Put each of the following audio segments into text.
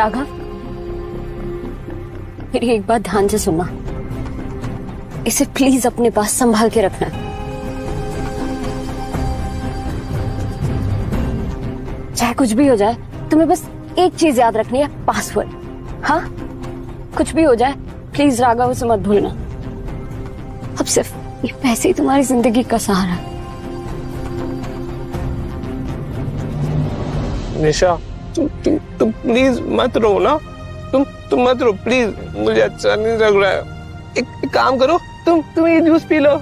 राघव, मेरी एक बात ध्यान से सुनना, इसे प्लीज अपने पास संभाल के रखना। चाहे कुछ भी हो जाए, तुम्हें बस एक चीज याद रखनी है, पासवर्ड। हाँ, कुछ भी हो जाए प्लीज राघव उसे मत भूलना। अब सिर्फ ये पैसे ही तुम्हारी जिंदगी का सहारा है। निशा, तुम प्लीज मत रो ना, तुम मत रो प्लीज, मुझे अच्छा नहीं लग रहा है। एक काम करो, तुम ये जूस पी लो,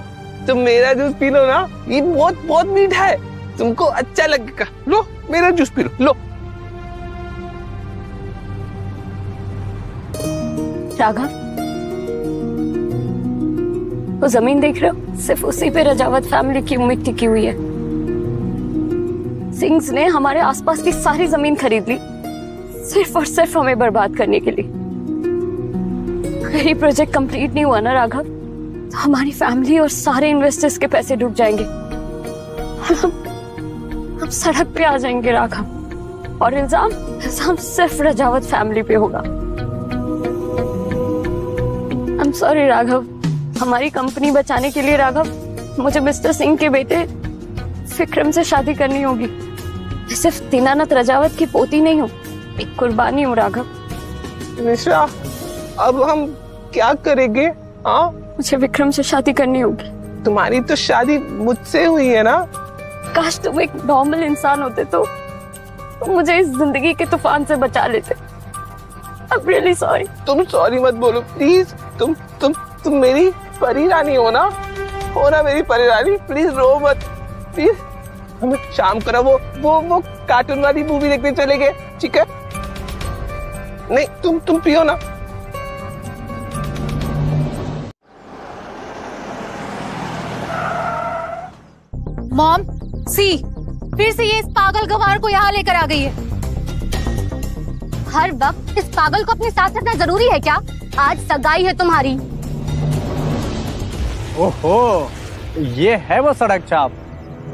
तुम मेरा जूस पी लो ना, ये बहुत बहुत मीठा है, तुमको अच्छा लगेगा। लो मेरा जूस पी लो। राघव, वो जमीन देख रहे हो, सिर्फ उसी पे रजावत फैमिली की उम्मीद टिकी हुई है। सिंग्स ने हमारे आसपास की सारी जमीन खरीद ली, सिर्फ और सिर्फ हमें बर्बाद करने के लिए। अगर ये प्रोजेक्ट कंप्लीट नहीं हुआ ना राघव, तो हमारी फैमिली और सारे इन्वेस्टर्स के पैसे डूब जाएंगे। हम सड़क पे आ जाएंगे राघव, और इल्जाम सिर्फ रजावत फैमिली पे होगा। आई एम सॉरी राघव, हमारी कंपनी बचाने के लिए राघव, मुझे मिस्टर सिंह के बेटे विक्रम से शादी करनी होगी। मैं सिर्फ दीनानाथ रजावत की पोती नहीं हूँ, एक कुर्बानी हूँ राघव। निशा, अब हम क्या करेंगे? हाँ, मुझे विक्रम से शादी करनी होगी। तुम्हारी तो शादी मुझसे हुई है ना। काश तुम एक नॉर्मल इंसान होते तो मुझे इस जिंदगी के तूफान से बचा लेते। I'm really sorry। तुम सॉरी मत बोलो प्लीज, तुम मेरी परी रानी हो ना मेरी परी रानी, प्लीज रो मत प्लीज। हम शाम को ना वो कार्टून वाली मूवी देखने चले गए, ठीक है? नहीं, तुम पियो ना। मॉम, सी, फिर से ये इस पागल गवार को यहाँ लेकर आ गई है। हर वक्त इस पागल को अपने साथ रखना जरूरी है क्या? आज सगाई है तुम्हारी। ओहो, ये है वो सड़क छाप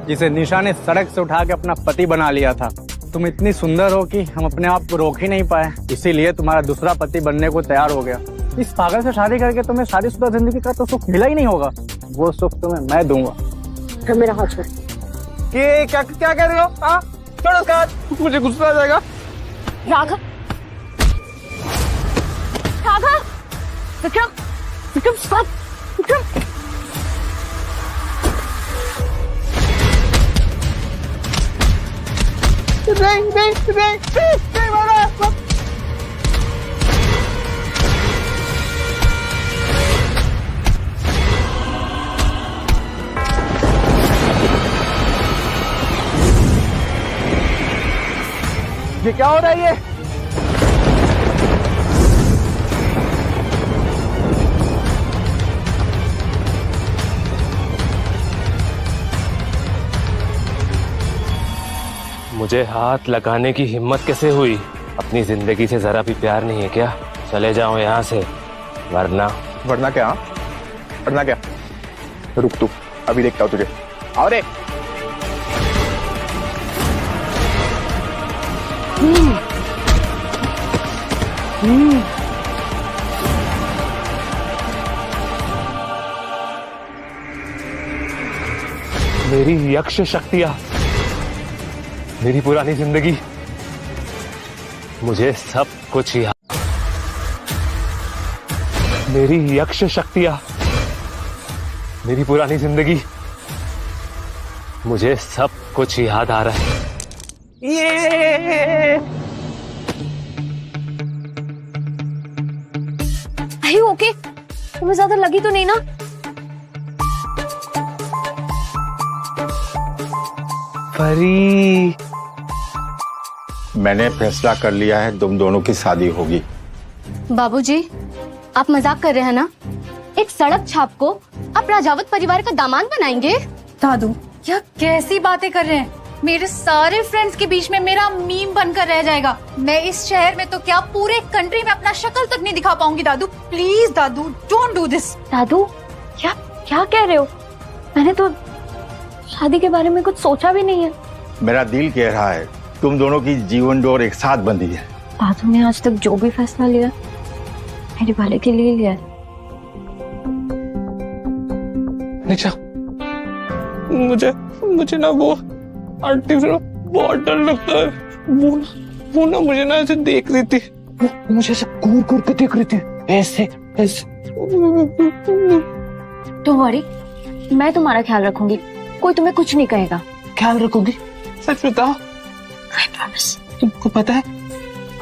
जिसे निशा ने सड़क से उठा के अपना पति बना लिया था। तुम इतनी सुंदर हो कि हम अपने आप को रोक ही नहीं पाए, इसीलिए तुम्हारा दूसरा पति बनने को तैयार हो गया। इस पागल से शादी करके तुम्हें शादीशुदा जिंदगी का तो सुख मिला ही नहीं होगा, वो सुख तुम्हें मैं दूंगा। तो मेरा हाथ छोड़। क्या कह रहे हो? हाँ, छोड़ो उसका हाथ, मुझे गुस्सा आ जाएगा। राघव, विक्रम स्टॉप, विक्रम। नहीं मारो। ये क्या हो रहा है? ये मुझे हाथ लगाने की हिम्मत कैसे हुई? अपनी जिंदगी से जरा भी प्यार नहीं है क्या? चले जाओ यहाँ से, वरना क्या? वरना क्या? रुक तू, अभी देखता हूँ तुझे। आओ रे। मेरी यक्ष शक्तियां, मेरी पुरानी जिंदगी, मुझे सब कुछ याद। मेरी यक्ष शक्तियां, मेरी पुरानी जिंदगी, मुझे सब कुछ याद आ रहा है। ये ओके, तुम्हें ज्यादा लगी तो नहीं ना? परी, मैंने फैसला कर लिया है, तुम दोनों की शादी होगी। बाबूजी, आप मजाक कर रहे हैं ना? एक सड़क छाप को आप राजावत परिवार का दामाद बनाएंगे? दादू, क्या कैसी बातें कर रहे हैं? मेरे सारे फ्रेंड्स के बीच में मेरा मीम बनकर रह जाएगा। मैं इस शहर में तो क्या पूरे कंट्री में अपना शक्ल तक नहीं दिखा पाऊंगी। दादू प्लीज, दादू डोंट डू दिस। दादू, क्या कह रहे हो? मैंने तो शादी के बारे में कुछ सोचा भी नहीं है। मेरा दिल कह रहा है तुम दोनों की जीवन डोर एक साथ बंधी है, दादू ने आज तक जो भी फैसला लिया मेरे भले के लिए लिया है। निशा, मुझे ना वो आंटी से बहुत डर लगता है। वो ना मुझे ना ऐसे देख रही थी, वो मुझे ऐसे घूर घूर के देख रही थी, ऐसे ऐसे। डोंट वरी, मैं तुम्हारा ख्याल रखूंगी, कोई तुम्हें कुछ नहीं कहेगा। ख्याल रखोगी? सच बताओ। I promise. तुमको पता है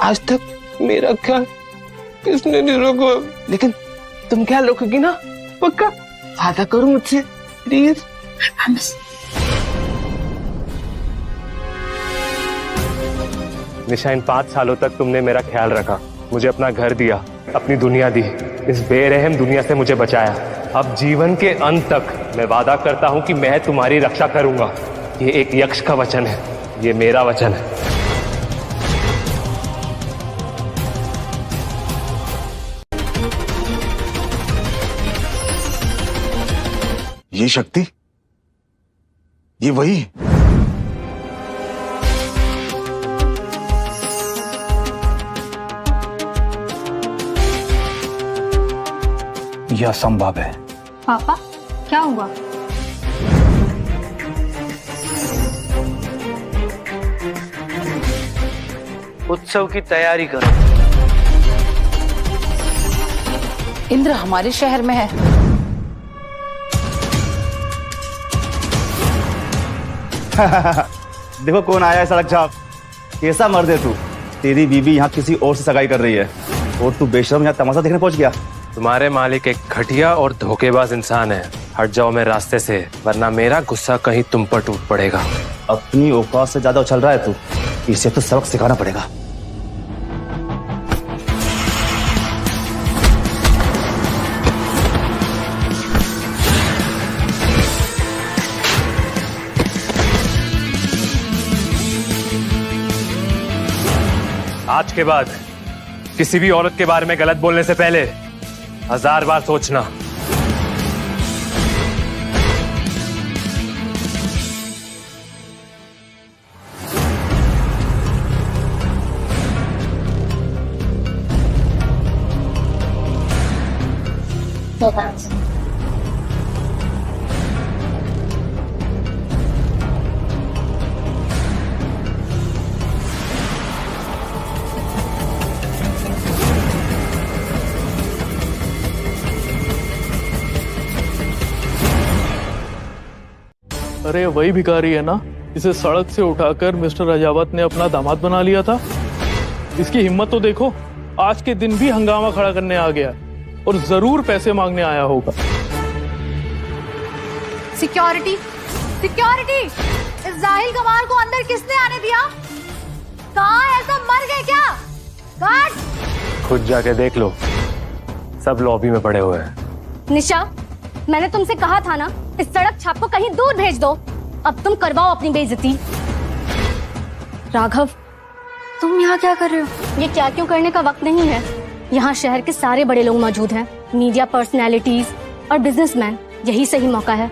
आज तक मेरा ख्याल किसने नहीं रखा, लेकिन तुम ख्याल रखोगी ना? पक्का? वादा करो मुझसे, प्लीज। I promise. निशा, इन 5 सालों तक तुमने मेरा ख्याल रखा, मुझे अपना घर दिया, अपनी दुनिया दी, इस बेरहम दुनिया से मुझे बचाया। अब जीवन के अंत तक मैं वादा करता हूं कि मैं तुम्हारी रक्षा करूंगा। ये एक यक्ष का वचन है, ये मेरा वचन है। ये शक्ति, ये वही है। यह असंभव है। पापा क्या हुआ? उत्सव की तैयारी करो। इंद्र हमारे शहर में है। देखो कौन आया है सड़क छाप। कैसा मर्द है तू? तेरी बीबी यहाँ किसी और से सगाई कर रही है और तू बेशरम यहाँ तमाशा देखने पहुंच गया। तुम्हारे मालिक एक घटिया और धोखेबाज इंसान है। हट जाओ मेरे रास्ते से, वरना मेरा गुस्सा कहीं तुम पर टूट पड़ेगा। अपनी औकात से ज्यादा उछल रहा है तू, इसे तो सबक सिखाना पड़ेगा। आज के बाद किसी भी औरत के बारे में गलत बोलने से पहले 1000 बार सोचना। अरे वही भिखारी है ना, इसे सड़क से उठाकर मिस्टर राजावत ने अपना दामाद बना लिया था। इसकी हिम्मत तो देखो, आज के दिन भी हंगामा खड़ा करने आ गया और जरूर पैसे मांगने आया होगा। Security, security! इस जाहिल गवार को अंदर किसने आने दिया? कहाँ है? सब मर गए क्या? गार्ड! खुद जाके देख लो, सब लॉबी में पड़े हुए हैं। निशा, मैंने तुमसे कहा था ना, इस सड़क छाप को कहीं दूर भेज दो। अब तुम करवाओ अपनी बेइज्जती। राघव, तुम यहाँ क्या कर रहे हो? ये क्या क्यों करने का वक्त नहीं है। यहाँ शहर के सारे बड़े लोग मौजूद हैं, मीडिया पर्सनैलिटीज और बिजनेसमैन। यही सही मौका है।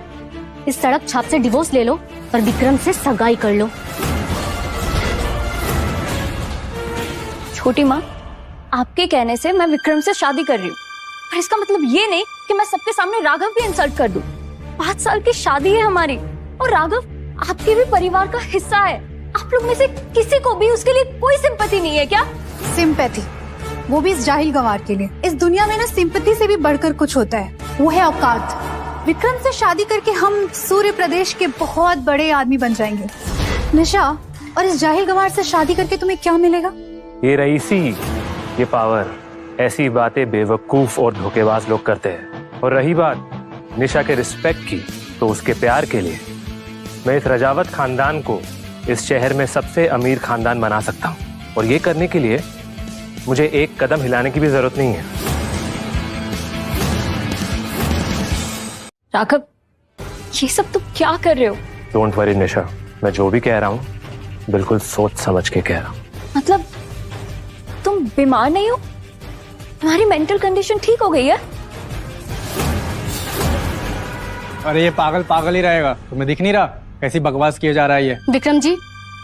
इस सड़क छाप से डिवोर्स ले लो और विक्रम से सगाई कर लो। छोटी माँ, आपके कहने से मैं विक्रम से शादी कर रही हूँ, पर इसका मतलब ये नहीं कि मैं सबके सामने राघव की इंसल्ट कर दूं। 5 साल की शादी है हमारी और राघव आपके भी परिवार का हिस्सा है। आप लोग में से किसी को भी उसके लिए कोई सिंपैथी नहीं है क्या? सिंपैथी? वो भी इस जाहिल गवार के लिए। इस दुनिया में ना सिंपैथी से भी बढ़कर कुछ होता है, वो है औकात। विक्रम से शादी करके हम सूर्य प्रदेश के बहुत बड़े आदमी बन जाएंगे। निशा, और इस जाहिल गवार से शादी करके तुम्हें क्या मिलेगा? ये रईसी, ये पावर, ऐसी बातें बेवकूफ और धोखेबाज लोग करते हैं। और रही बात निशा के रिस्पेक्ट की, तो उसके प्यार के लिए मैं इस रजावत खानदान को इस शहर में सबसे अमीर खानदान बना सकता हूँ। और ये करने के लिए मुझे एक कदम हिलाने की भी जरूरत नहीं है। राघव, ये सब तुम क्या कर रहे हो? डोंट वरी निशा, मैं जो भी कह रहा हूँ बिल्कुल सोच समझ के कह रहा हूँ। मतलब तुम बीमार नहीं हो? तुम्हारी मेंटल कंडीशन ठीक हो गई है? अरे ये पागल पागल ही रहेगा, तुम्हें दिख नहीं रहा कैसी बकवास किए जा रहा है ये? विक्रम जी,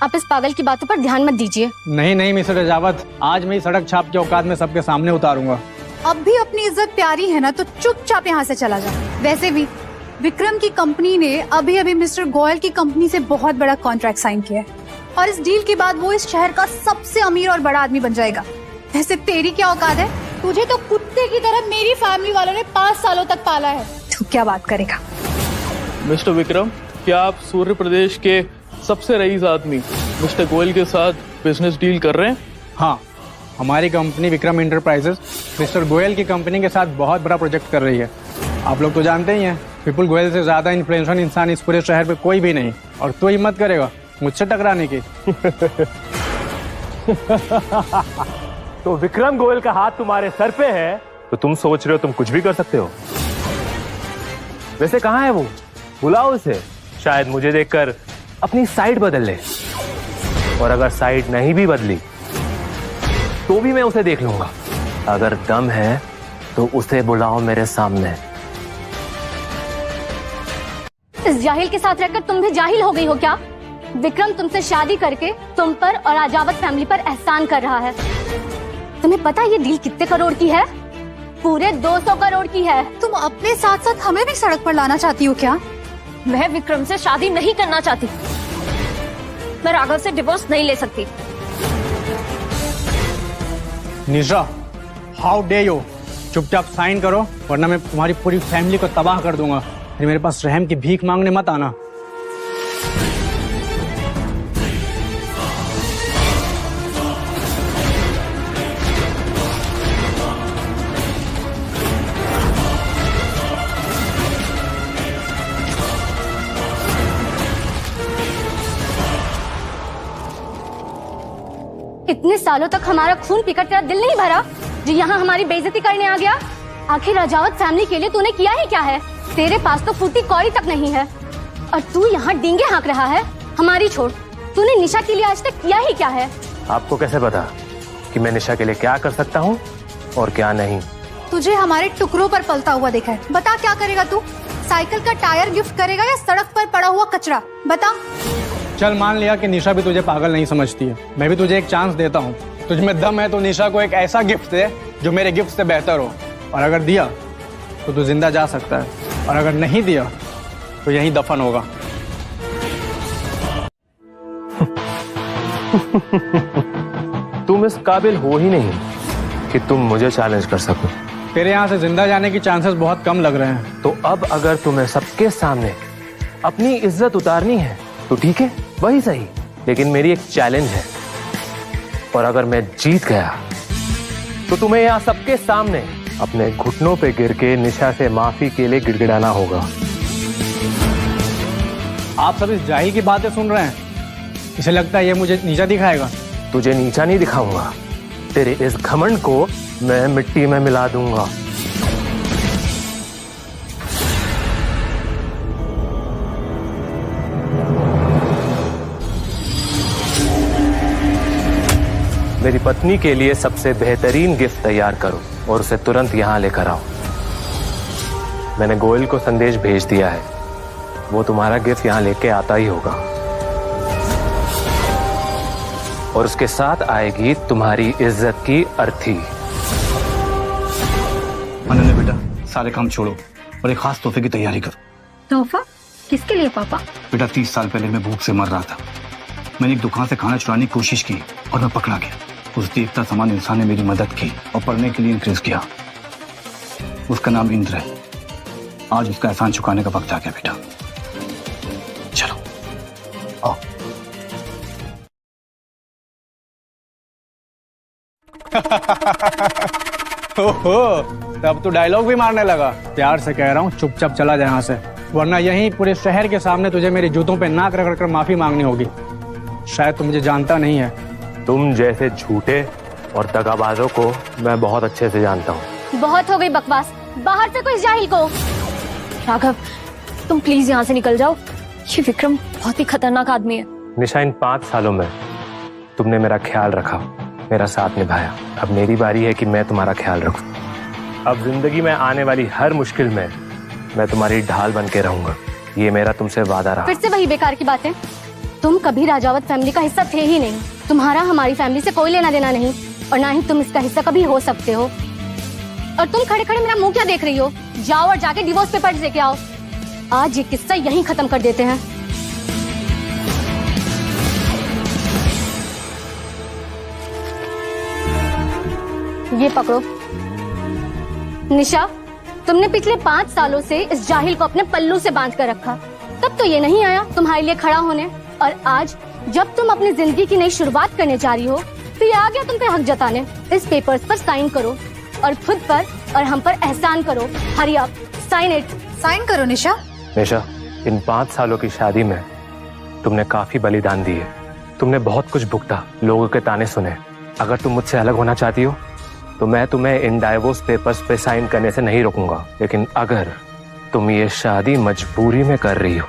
आप इस पागल की बातों पर ध्यान मत दीजिए। नहीं नहीं मिस्टर रजावत, आज मैं सड़क छाप के औकात में सबके सामने उतारूंगा। अब भी अपनी इज्जत प्यारी है ना तो चुपचाप यहाँ से चला जा। वैसे भी विक्रम की कंपनी ने अभी अभी मिस्टर गोयल की कंपनी से बहुत बड़ा कॉन्ट्रैक्ट साइन किया है और इस डील के बाद वो इस शहर का सबसे अमीर और बड़ा आदमी बन जाएगा। वैसे तेरी क्या औकात है? तुझे तो कुत्ते की तरह मेरी फैमिली वालों ने 5 सालों तक पाला है, तू क्या बात करेगा? मिस्टर विक्रम, क्या आप सूर्य प्रदेश के सबसे रईस आदमी मिस्टर गोयल के साथ बिजनेस डील कर रहे हैं? हाँ, हमारी company Vikram enterprises mister Goyal की कंपनी के साथ बहुत बड़ा प्रोजेक्ट कर रही है। आप लोग तो जानते ही हैं, विपुल गोयल से ज्यादा इन्फ्लुएंशियल इंसान इस पूरे शहर पे कोई भी नहीं, और तू हिम्मत करेगा मुझसे टकराने की? तो विक्रम गोयल का हाथ तुम्हारे सर पे है तो तुम सोच रहे हो तुम कुछ भी कर सकते हो? वैसे कहाँ है वो? बुलाओ उसे, शायद मुझे देखकर अपनी साइड बदल ले। और अगर साइड नहीं भी बदली तो भी मैं उसे देख लूंगा। अगर दम है तो उसे बुलाओ मेरे सामने। इस जाहिल के साथ रहकर तुम भी जाहिल हो गई हो क्या? विक्रम तुमसे शादी करके तुम पर और राजावत फैमिली पर एहसान कर रहा है। तुम्हें पता है ये डील कितने करोड़ की है? पूरे 200 करोड़ की है। तुम अपने साथ साथ हमें भी सड़क पर लाना चाहती हो क्या? मैं विक्रम से शादी नहीं करना चाहती। मैं राघव से डिवोर्स नहीं ले सकती। निशा, हाउ डे यू! चुपचाप साइन करो वरना मैं तुम्हारी पूरी फैमिली को तबाह कर दूंगा। फिर मेरे पास रहम की भीख मांगने मत आना। इतने सालों तक हमारा खून पीकर तेरा दिल नहीं भरा जो यहाँ हमारी बेइज्जती करने आ गया? आखिर राजावत फैमिली के लिए तूने किया ही क्या है? तेरे पास तो फूटी कौड़ी तक नहीं है और तू यहाँ डींगे हाँक रहा है। हमारी छोड़, तूने निशा के लिए आज तक किया ही क्या है? आपको कैसे पता कि मैं निशा के लिए क्या कर सकता हूँ और क्या नहीं? तुझे हमारे टुकड़ों पर पलता हुआ देखा है। बता क्या करेगा तू? साइकिल का टायर गिफ्ट करेगा या सड़क पर पड़ा हुआ कचरा? बता। चल मान लिया कि निशा भी तुझे पागल नहीं समझती है, मैं भी तुझे एक चांस देता हूँ। तुझ में दम है तो निशा को एक ऐसा गिफ्ट दे जो मेरे गिफ्ट से बेहतर हो, और अगर दिया तो तू जिंदा जा सकता है, और अगर नहीं दिया तो यहीं दफन होगा। तुम इस काबिल हो ही नहीं कि तुम मुझे चैलेंज कर सको। तेरे यहाँ से जिंदा जाने की चांसेस बहुत कम लग रहे हैं। तो अब अगर तुम्हें सबके सामने अपनी इज्जत उतारनी है तो ठीक है, वही सही, लेकिन मेरी एक चैलेंज है, और अगर मैं जीत गया तो तुम्हें यहाँ सबके सामने अपने घुटनों पे गिर के निशा से माफी के लिए गिड़गिड़ाना होगा। आप सब इस जाहिल की बातें सुन रहे हैं? इसे लगता है ये मुझे नीचा दिखाएगा? तुझे नीचा नहीं दिखाऊंगा, तेरे इस घमंड को मैं मिट्टी में मिला दूंगा। मेरी पत्नी के लिए सबसे बेहतरीन गिफ्ट तैयार करो और उसे तुरंत यहां लेकर आओ। मैंने गोयल को संदेश भेज दिया है, वो तुम्हारा गिफ्ट यहां लेके आता ही होगा, और उसके साथ आएगी तुम्हारी इज्जत की अर्थी। अनन्या बेटा, सारे काम छोड़ो और एक खास तोहफे की तैयारी करो। तोहफा? किसके लिए पापा? बेटा 30 साल पहले मैं भूख से मर रहा था। मैंने एक दुकान से खाना चुराने की कोशिश की और मैं पकड़ा गया। उस देवता समान इंसान ने मेरी मदद की और पढ़ने के लिए इंकरेज किया। उसका नाम इंद्र है। आज उसका एहसान चुकाने का वक्त आ गया बेटा। चलो आओ। ओहो, तब तो डायलॉग भी मारने लगा। प्यार से कह रहा हूँ चुपचाप चला जाए यहाँ से, वरना यहीं पूरे शहर के सामने तुझे मेरे जूतों पे नाक रगड़ कर माफी मांगनी होगी। शायद तू मुझे जानता नहीं है। तुम जैसे झूठे और दगाबाजों को मैं बहुत अच्छे से जानता हूँ। बहुत हो गई बकवास, बाहर से कोई जाहिल को। राघव, तुम प्लीज यहाँ से निकल जाओ। ये विक्रम बहुत ही खतरनाक आदमी है। निशा, इन 5 सालों में तुमने मेरा ख्याल रखा, मेरा साथ निभाया। अब मेरी बारी है कि मैं तुम्हारा ख्याल रखूं। अब जिंदगी में आने वाली हर मुश्किल में मैं तुम्हारी ढाल बन के रहूंगा। ये मेरा तुमसे वादा रहा। फिर से वही बेकार की बातें। तुम कभी राजावत फैमिली का हिस्सा थे ही नहीं। तुम्हारा हमारी फैमिली से कोई लेना देना नहीं और ना ही तुम इसका हिस्सा कभी हो सकते हो। और तुम खड़े खड़े मेरा मुंह क्या देख रही हो? जाओ और जाके डिवोर्स पेपर्स लेके आओ। आज ये किस्सा यहीं खत्म कर देते हैं। ये पकड़ो। निशा, तुमने पिछले 5 सालों से इस जाहिल को अपने पल्लू से बांध कर रखा, तब तो ये नहीं आया तुम्हारे लिए खड़ा होने। और आज जब तुम अपनी जिंदगी की नई शुरुआत करने जा रही हो तो ये आ गया तुम पे हक जताने। इस पेपर्स पर साइन करो और खुद पर और हम पर एहसान करो। Hurry up, sign it. Sign करो निशा। निशा, इन 5 सालों की शादी में तुमने काफी बलिदान दिए। तुमने बहुत कुछ भुगता, लोगों के ताने सुने। अगर तुम मुझसे अलग होना चाहती हो तो मैं तुम्हें इन डाइवोर्स पेपर्स पे साइन करने से नहीं रोकूंगा। लेकिन अगर तुम ये शादी मजबूरी में कर रही हो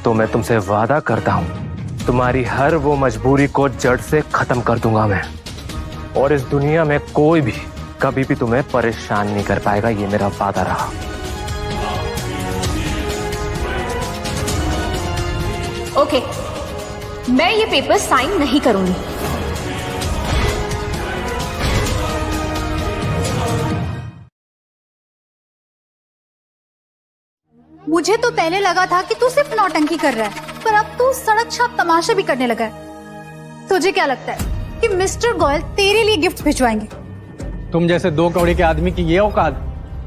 तो मैं तुमसे वादा करता हूँ तुम्हारी हर वो मजबूरी को जड़ से खत्म कर दूंगा मैं। और इस दुनिया में कोई भी कभी भी तुम्हें परेशान नहीं कर पाएगा, ये मेरा वादा रहा। ओके, मैं ये पेपर साइन नहीं करूंगी। मुझे तो पहले लगा था कि तू सिर्फ नौटंकी कर रहा है, पर अब तू सड़क छाप तमाशा भी करने लगा है। तुझे क्या लगता है कि मिस्टर गोयल तेरे लिए गिफ्ट भिजवाएंगे? तुम जैसे 2 कौड़ी के आदमी की ये औकात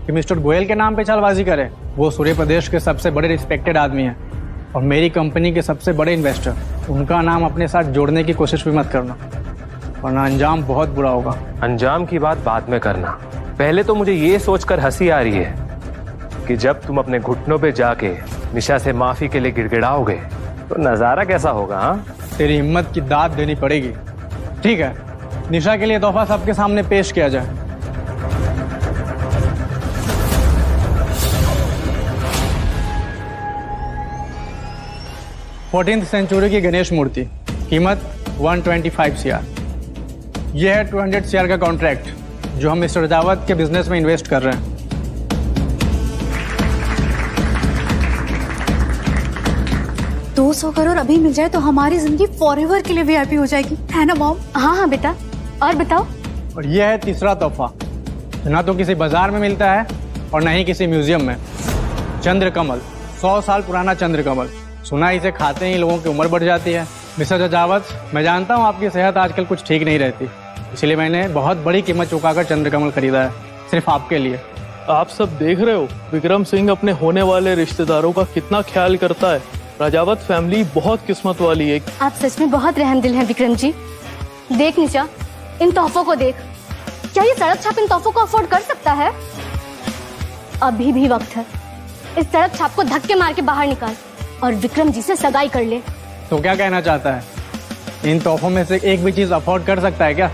कि मिस्टर गोयल के नाम पे चालबाजी करे? वो सूर्य प्रदेश के सबसे बड़े रिस्पेक्टेड आदमी हैं और मेरी कंपनी के सबसे बड़े इन्वेस्टर। उनका नाम अपने साथ जोड़ने की कोशिश भी मत करना, वरना अंजाम बहुत बुरा होगा। अंजाम की बात बाद में करना, पहले तो मुझे ये सोचकर हंसी आ रही है कि जब तुम अपने घुटनों पे जाके निशा से माफी के लिए गिड़गिड़ाओगे तो नजारा कैसा होगा। हाँ, तेरी हिम्मत की दाद देनी पड़ेगी। ठीक है, निशा के लिए तोहफा सबके सामने पेश किया जाए। फोर्टीन्थ सेंचुरी की गणेश मूर्ति, कीमत 125 CR। यह है 200 CR का कॉन्ट्रैक्ट जो हम मिस्टर राजावत के बिजनेस में इन्वेस्ट कर रहे हैं। 200 करोड़ अभी मिल जाए तो हमारी जिंदगी फॉरएवर के लिए वीआईपी हो जाएगी, है ना मॉम? हाँ हाँ बेटा, और बताओ। और यह है तीसरा तोहफा, ना तो किसी बाजार में मिलता है और ना ही किसी म्यूजियम में। चंद्रकमल, 100 साल पुराना चंद्रकमल। सुना इसे खाते ही लोगों की उम्र बढ़ जाती है। मिस्टर राजावत, मैं जानता हूँ आपकी सेहत आजकल कुछ ठीक नहीं रहती, इसलिए मैंने बहुत बड़ी कीमत चुकाकर चंद्रकमल खरीदा है, सिर्फ आपके लिए। आप सब देख रहे हो विक्रम सिंह अपने होने वाले रिश्तेदारों का कितना ख्याल करता है। राजावत फैमिली बहुत किस्मत वाली है। आप सच में बहुत रहमदिल हैं विक्रम जी। देख निशा, इन तोहफों को देख। क्या ये सड़क छाप इन तोहफों को अफोर्ड कर सकता है? अभी भी वक्त है। इस सड़क छाप को धक्के मार के बाहर निकाल और विक्रम जी से सगाई कर ले। तो क्या कहना चाहता है? इन तोहफों में से एक भी चीज अफोर्ड कर सकता है क्या?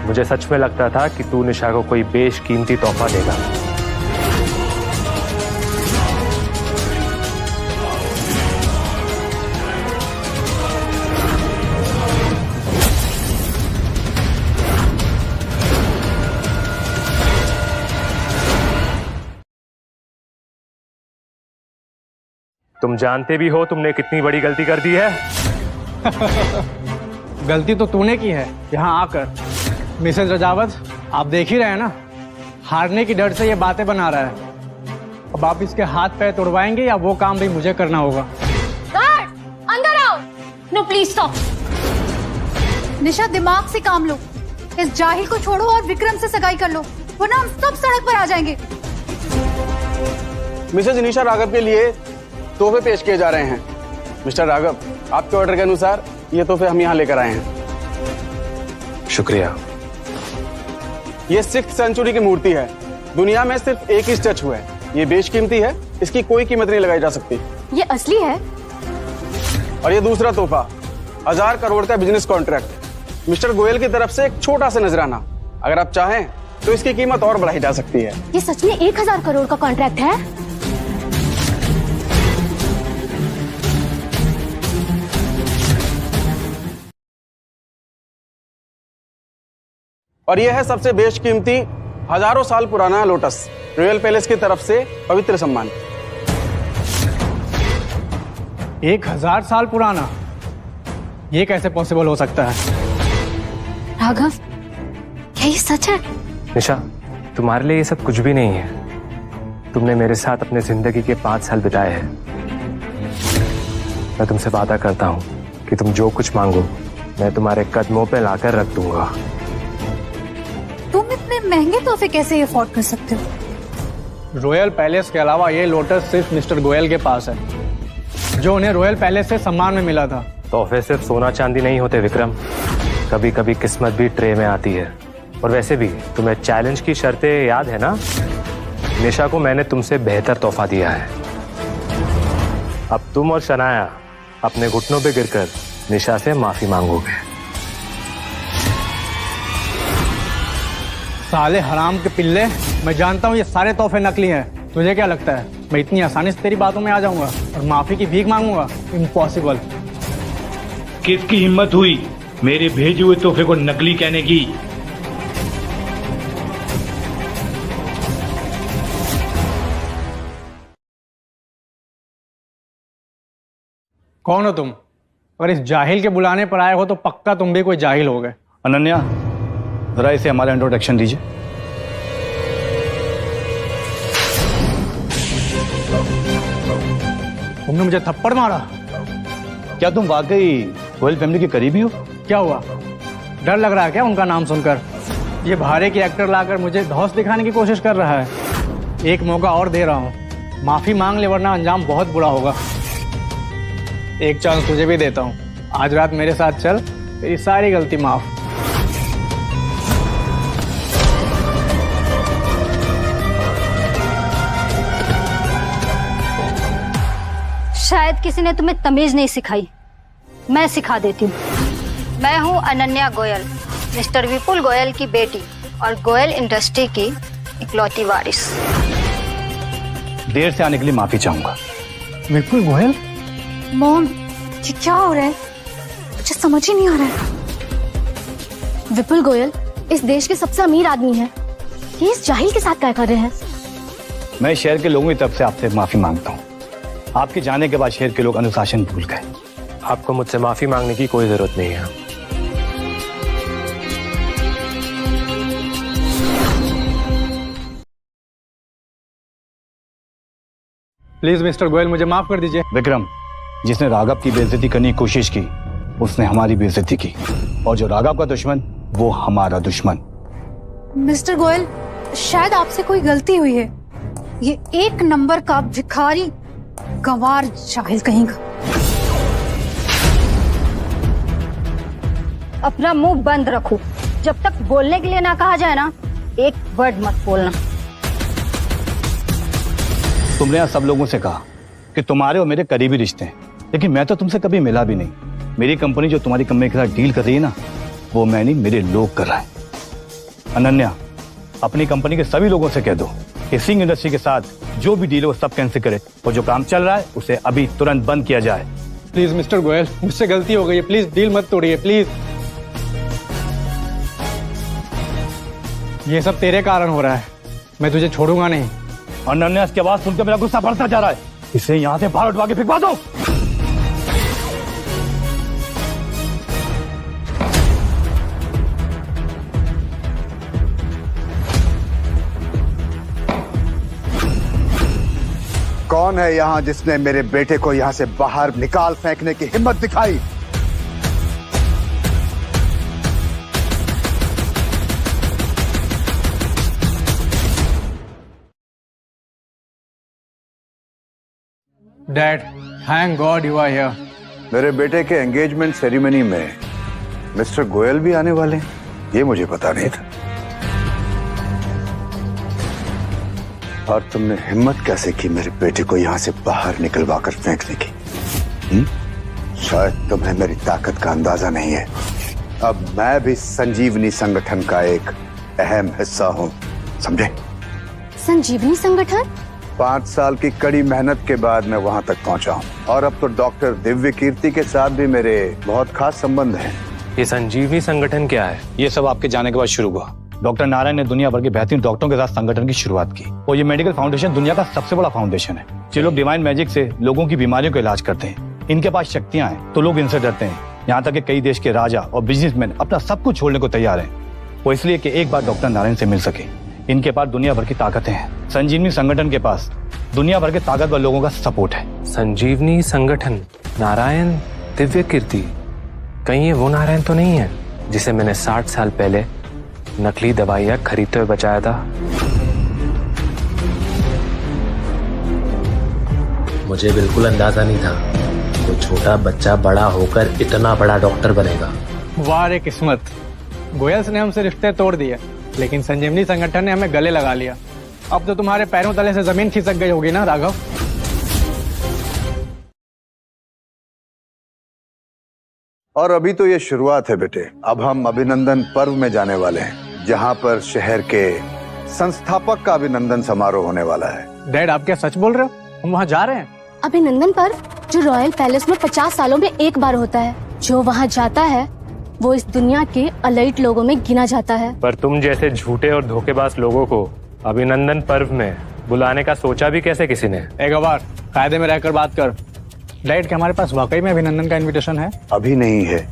मुझे सच में लगता था कि तू निशा को कोई बेशकीमती तोहफा देगा। तुम जानते भी हो तुमने कितनी बड़ी गलती कर दी है। गलती तो तूने की है यहाँ आकर। मिसेस राजावत, आप देख ही रहे हैं ना, हारने की डर से ये बातें बना रहा है। अब आप इसके हाथ पैर तोड़वाएंगे या वो काम भी मुझे करना होगा? गार्ड, अंदर आओ। No please stop. निशा, दिमाग से काम लो। इस जाहिल को छोड़ो और विक्रम से सगाई कर लो, वरना हम सब सड़क पर आ जाएंगे। मिसेज निशा राघव के लिए तोहफे पेश किए जा रहे हैं। मिस्टर राघव, आपके ऑर्डर के अनुसार ये तोहफे हम यहाँ लेकर आए हैं। शुक्रिया। ये 6th सेंचुरी की मूर्ति है। दुनिया में सिर्फ एक ही स्टैचू है। ये बेशकीमती है, इसकी कोई कीमत नहीं लगाई जा सकती। ये असली है। और ये दूसरा तोहफा 1000 करोड़ का बिजनेस कॉन्ट्रैक्ट, मिस्टर गोयल की तरफ से एक छोटा सा नजराना। अगर आप चाहें तो इसकी कीमत और बढ़ाई जा सकती है। ये सच में 1000 करोड़ का कॉन्ट्रैक्ट है? और यह है सबसे बेशकीमती हजारों साल पुराना लोटस, रॉयल पैलेस की तरफ से पवित्र सम्मान। 1000 साल पुराना? ये कैसे पॉसिबल हो सकता है? राघव, क्या ये सच है? निशा, तुम्हारे लिए ये सब कुछ भी नहीं है। तुमने मेरे साथ अपने जिंदगी के 5 साल बिताए हैं। मैं तुमसे वादा करता हूँ कि तुम जो कुछ मांगो मैं तुम्हारे कदमों पे लाकर रख दूंगा। तुम इतने महंगे तोहफे कैसे अफोर्ड कर सकते हो? रॉयल पैलेस के अलावा ये लोटस सिर्फ मिस्टर गोयल के पास है, जो उन्हें रॉयल पैलेस से सम्मान में मिला था। तोहफे सिर्फ सोना चांदी नहीं होते विक्रम, कभी कभी किस्मत भी ट्रे में आती है। और वैसे भी तुम्हें चैलेंज की शर्तें याद है ना? निशा को मैंने तुमसे बेहतर तोहफा दिया है। अब तुम और शनाया अपने घुटनों पे गिरकर निशा से माफी मांगोगे। साले हराम के पिल्ले, मैं जानता हूँ ये सारे तोहफे नकली हैं। तुझे क्या लगता है मैं इतनी आसानी से तेरी बातों में आ जाऊंगा और माफी की भीख मांगूंगा? इम्पॉसिबल। किसकी हिम्मत हुई मेरे भेजे हुए तोहफे को नकली कहने की? कौन हो तुम? अगर इस जाहिल के बुलाने पर आए हो तो पक्का तुम भी कोई जाहिल हो गए। अनन्या, जरा इसे हमारा इंट्रोडक्शन दीजिए। तुमने मुझे थप्पड़ मारा? क्या तुम वाकई गोयल फैमिली के करीबी हो? क्या हुआ, डर लग रहा है क्या उनका नाम सुनकर? ये भारे की एक्टर लाकर मुझे धौंस दिखाने की कोशिश कर रहा है। एक मौका और दे रहा हूँ, माफी मांग ले वरना अंजाम बहुत बुरा होगा। एक चांस तुझे भी देता हूँ, आज रात मेरे साथ चल, तेरी सारी गलती माफ। शायद किसी ने तुम्हें तमीज नहीं सिखाई, मैं सिखा देती हूँ। मैं हूँ अनन्या गोयल, मिस्टर विपुल गोयल की बेटी और गोयल इंडस्ट्री की इकलौती वारिस। देर से आने के लिए माफी चाहूंगा। विपुल गोयल? मॉम, ये क्या हो रहा है? मुझे समझ ही नहीं आ रहा है। विपुल गोयल इस देश के सबसे अमीर आदमी हैं। ये इस जाहिल के साथ क्या कर रहे हैं? मैं शहर के लोगों की तरफ से आपसे माफी मांगता हूँ। आपके जाने के बाद शहर के लोग अनुशासन भूल गए। आपको मुझसे माफी मांगने की कोई जरूरत नहीं है। प्लीज मिस्टर गोयल, मुझे माफ कर दीजिए। विक्रम, जिसने राघव की बेइज्जती करने की कोशिश की उसने हमारी बेइज्जती की, और जो राघव का दुश्मन वो हमारा दुश्मन। मिस्टर गोयल, शायद आपसे कोई गलती हुई है। ये एक नंबर का भिखारी गंवार जाहिल कहेगा। अपना मुंह बंद रखो, जब तक बोलने के लिए ना कहा जाए ना, एक वर्ड मत बोलना। तुमने यहाँ सब लोगों से कहा कि तुम्हारे और मेरे करीबी रिश्ते हैं, लेकिन मैं तो तुमसे कभी मिला भी नहीं। मेरी कंपनी जो तुम्हारी कंपनी के साथ डील कर रही है ना, वो मैं नहीं, मेरे लोग कर रहे हैं। अनन्या, अपनी कंपनी के सभी लोगों से कह दो कि सिंह इंडस्ट्री के साथ जो भी डील है वो सब कैंसिल करे, और जो काम चल रहा है उसे अभी तुरंत बंद किया जाए। प्लीज मिस्टर गोयल, मुझसे गलती हो गई है, प्लीज डील मत तोड़िए प्लीज। ये सब तेरे कारण हो रहा है, मैं तुझे छोड़ूंगा नहीं। अनन्या, इसकी आवाज सुनकर मेरा गुस्सा बढ़ता जा रहा है, इसे यहाँ से बाहर उठवा के फेंकवा दो। कौन है यहाँ जिसने मेरे बेटे को यहाँ से बाहर निकाल फेंकने की हिम्मत दिखाई? Dad, thank God you are here. मेरे बेटे के एंगेजमेंट सेरेमनी में मिस्टर गोयल भी आने वाले हैं, ये मुझे पता नहीं था। और तुमने हिम्मत कैसे की मेरे बेटे को यहां से बाहर निकलवा कर फेंकने की? शायद तुम्हें मेरी ताकत का अंदाजा नहीं है। अब मैं भी संजीवनी संगठन का एक अहम हिस्सा हूं, समझे? संजीवनी संगठन? 5 साल की कड़ी मेहनत के बाद मैं वहां तक पहुंचा हूं, और अब तो डॉक्टर दिव्य कीर्ति के साथ भी मेरे बहुत खास संबंध हैं। ये संजीवनी संगठन क्या है? ये सब आपके जाने के बाद शुरू हुआ। डॉक्टर नारायण ने दुनिया भर के बेहतरीन डॉक्टरों के साथ संगठन की शुरुआत की, और ये मेडिकल फाउंडेशन दुनिया का सबसे बड़ा फाउंडेशन है। जो लोग डिवाइन मैजिक से लोगों की बीमारियों का इलाज करते हैं। इनके पास शक्तियां हैं तो लोग इनसे डरते हैं। यहाँ तक कि कई देश के राजा और बिजनेसमैन अपना सब कुछ छोड़ने को तैयार हैं। वो इसलिए कि एक बार डॉक्टर नारायण से मिल सके। इनके पास दुनिया भर की ताकतें हैं। संजीवनी संगठन के पास दुनिया भर के ताकतवर लोगों का सपोर्ट है। संजीवनी संगठन, नारायण दिव्य कीर्ति, कहीं ये वो नारायण तो नहीं है जिसे मैंने 60 साल पहले नकली दवाइयां खरीदते हुए बचाया था? मुझे बिल्कुल अंदाजा नहीं था कोई छोटा बच्चा बड़ा होकर इतना बड़ा डॉक्टर बनेगा। वाह रे किस्मत, गोयल्स ने हमसे रिश्ते तोड़ दिए, लेकिन संजीवनी संगठन ने हमें गले लगा लिया। अब तो तुम्हारे पैरों तले से जमीन खिसक गई होगी ना राघव? और अभी तो ये शुरुआत है बेटे। अब हम अभिनंदन पर्व में जाने वाले हैं, जहाँ पर शहर के संस्थापक का अभिनंदन समारोह होने वाला है। डैड, आप क्या सच बोल रहे हो? हम वहाँ जा रहे हैं? अभिनंदन पर्व जो रॉयल पैलेस में 50 सालों में एक बार होता है। जो वहाँ जाता है वो इस दुनिया के अलाइट लोगों में गिना जाता है। पर तुम जैसे झूठे और धोखेबाज लोगों को अभिनंदन पर्व में बुलाने का सोचा भी कैसे किसी ने? एक बार कायदे में रहकर बात कर। डैड, क्या हमारे पास वाकई में अभिनंदन का इनविटेशन है? अभी नहीं है,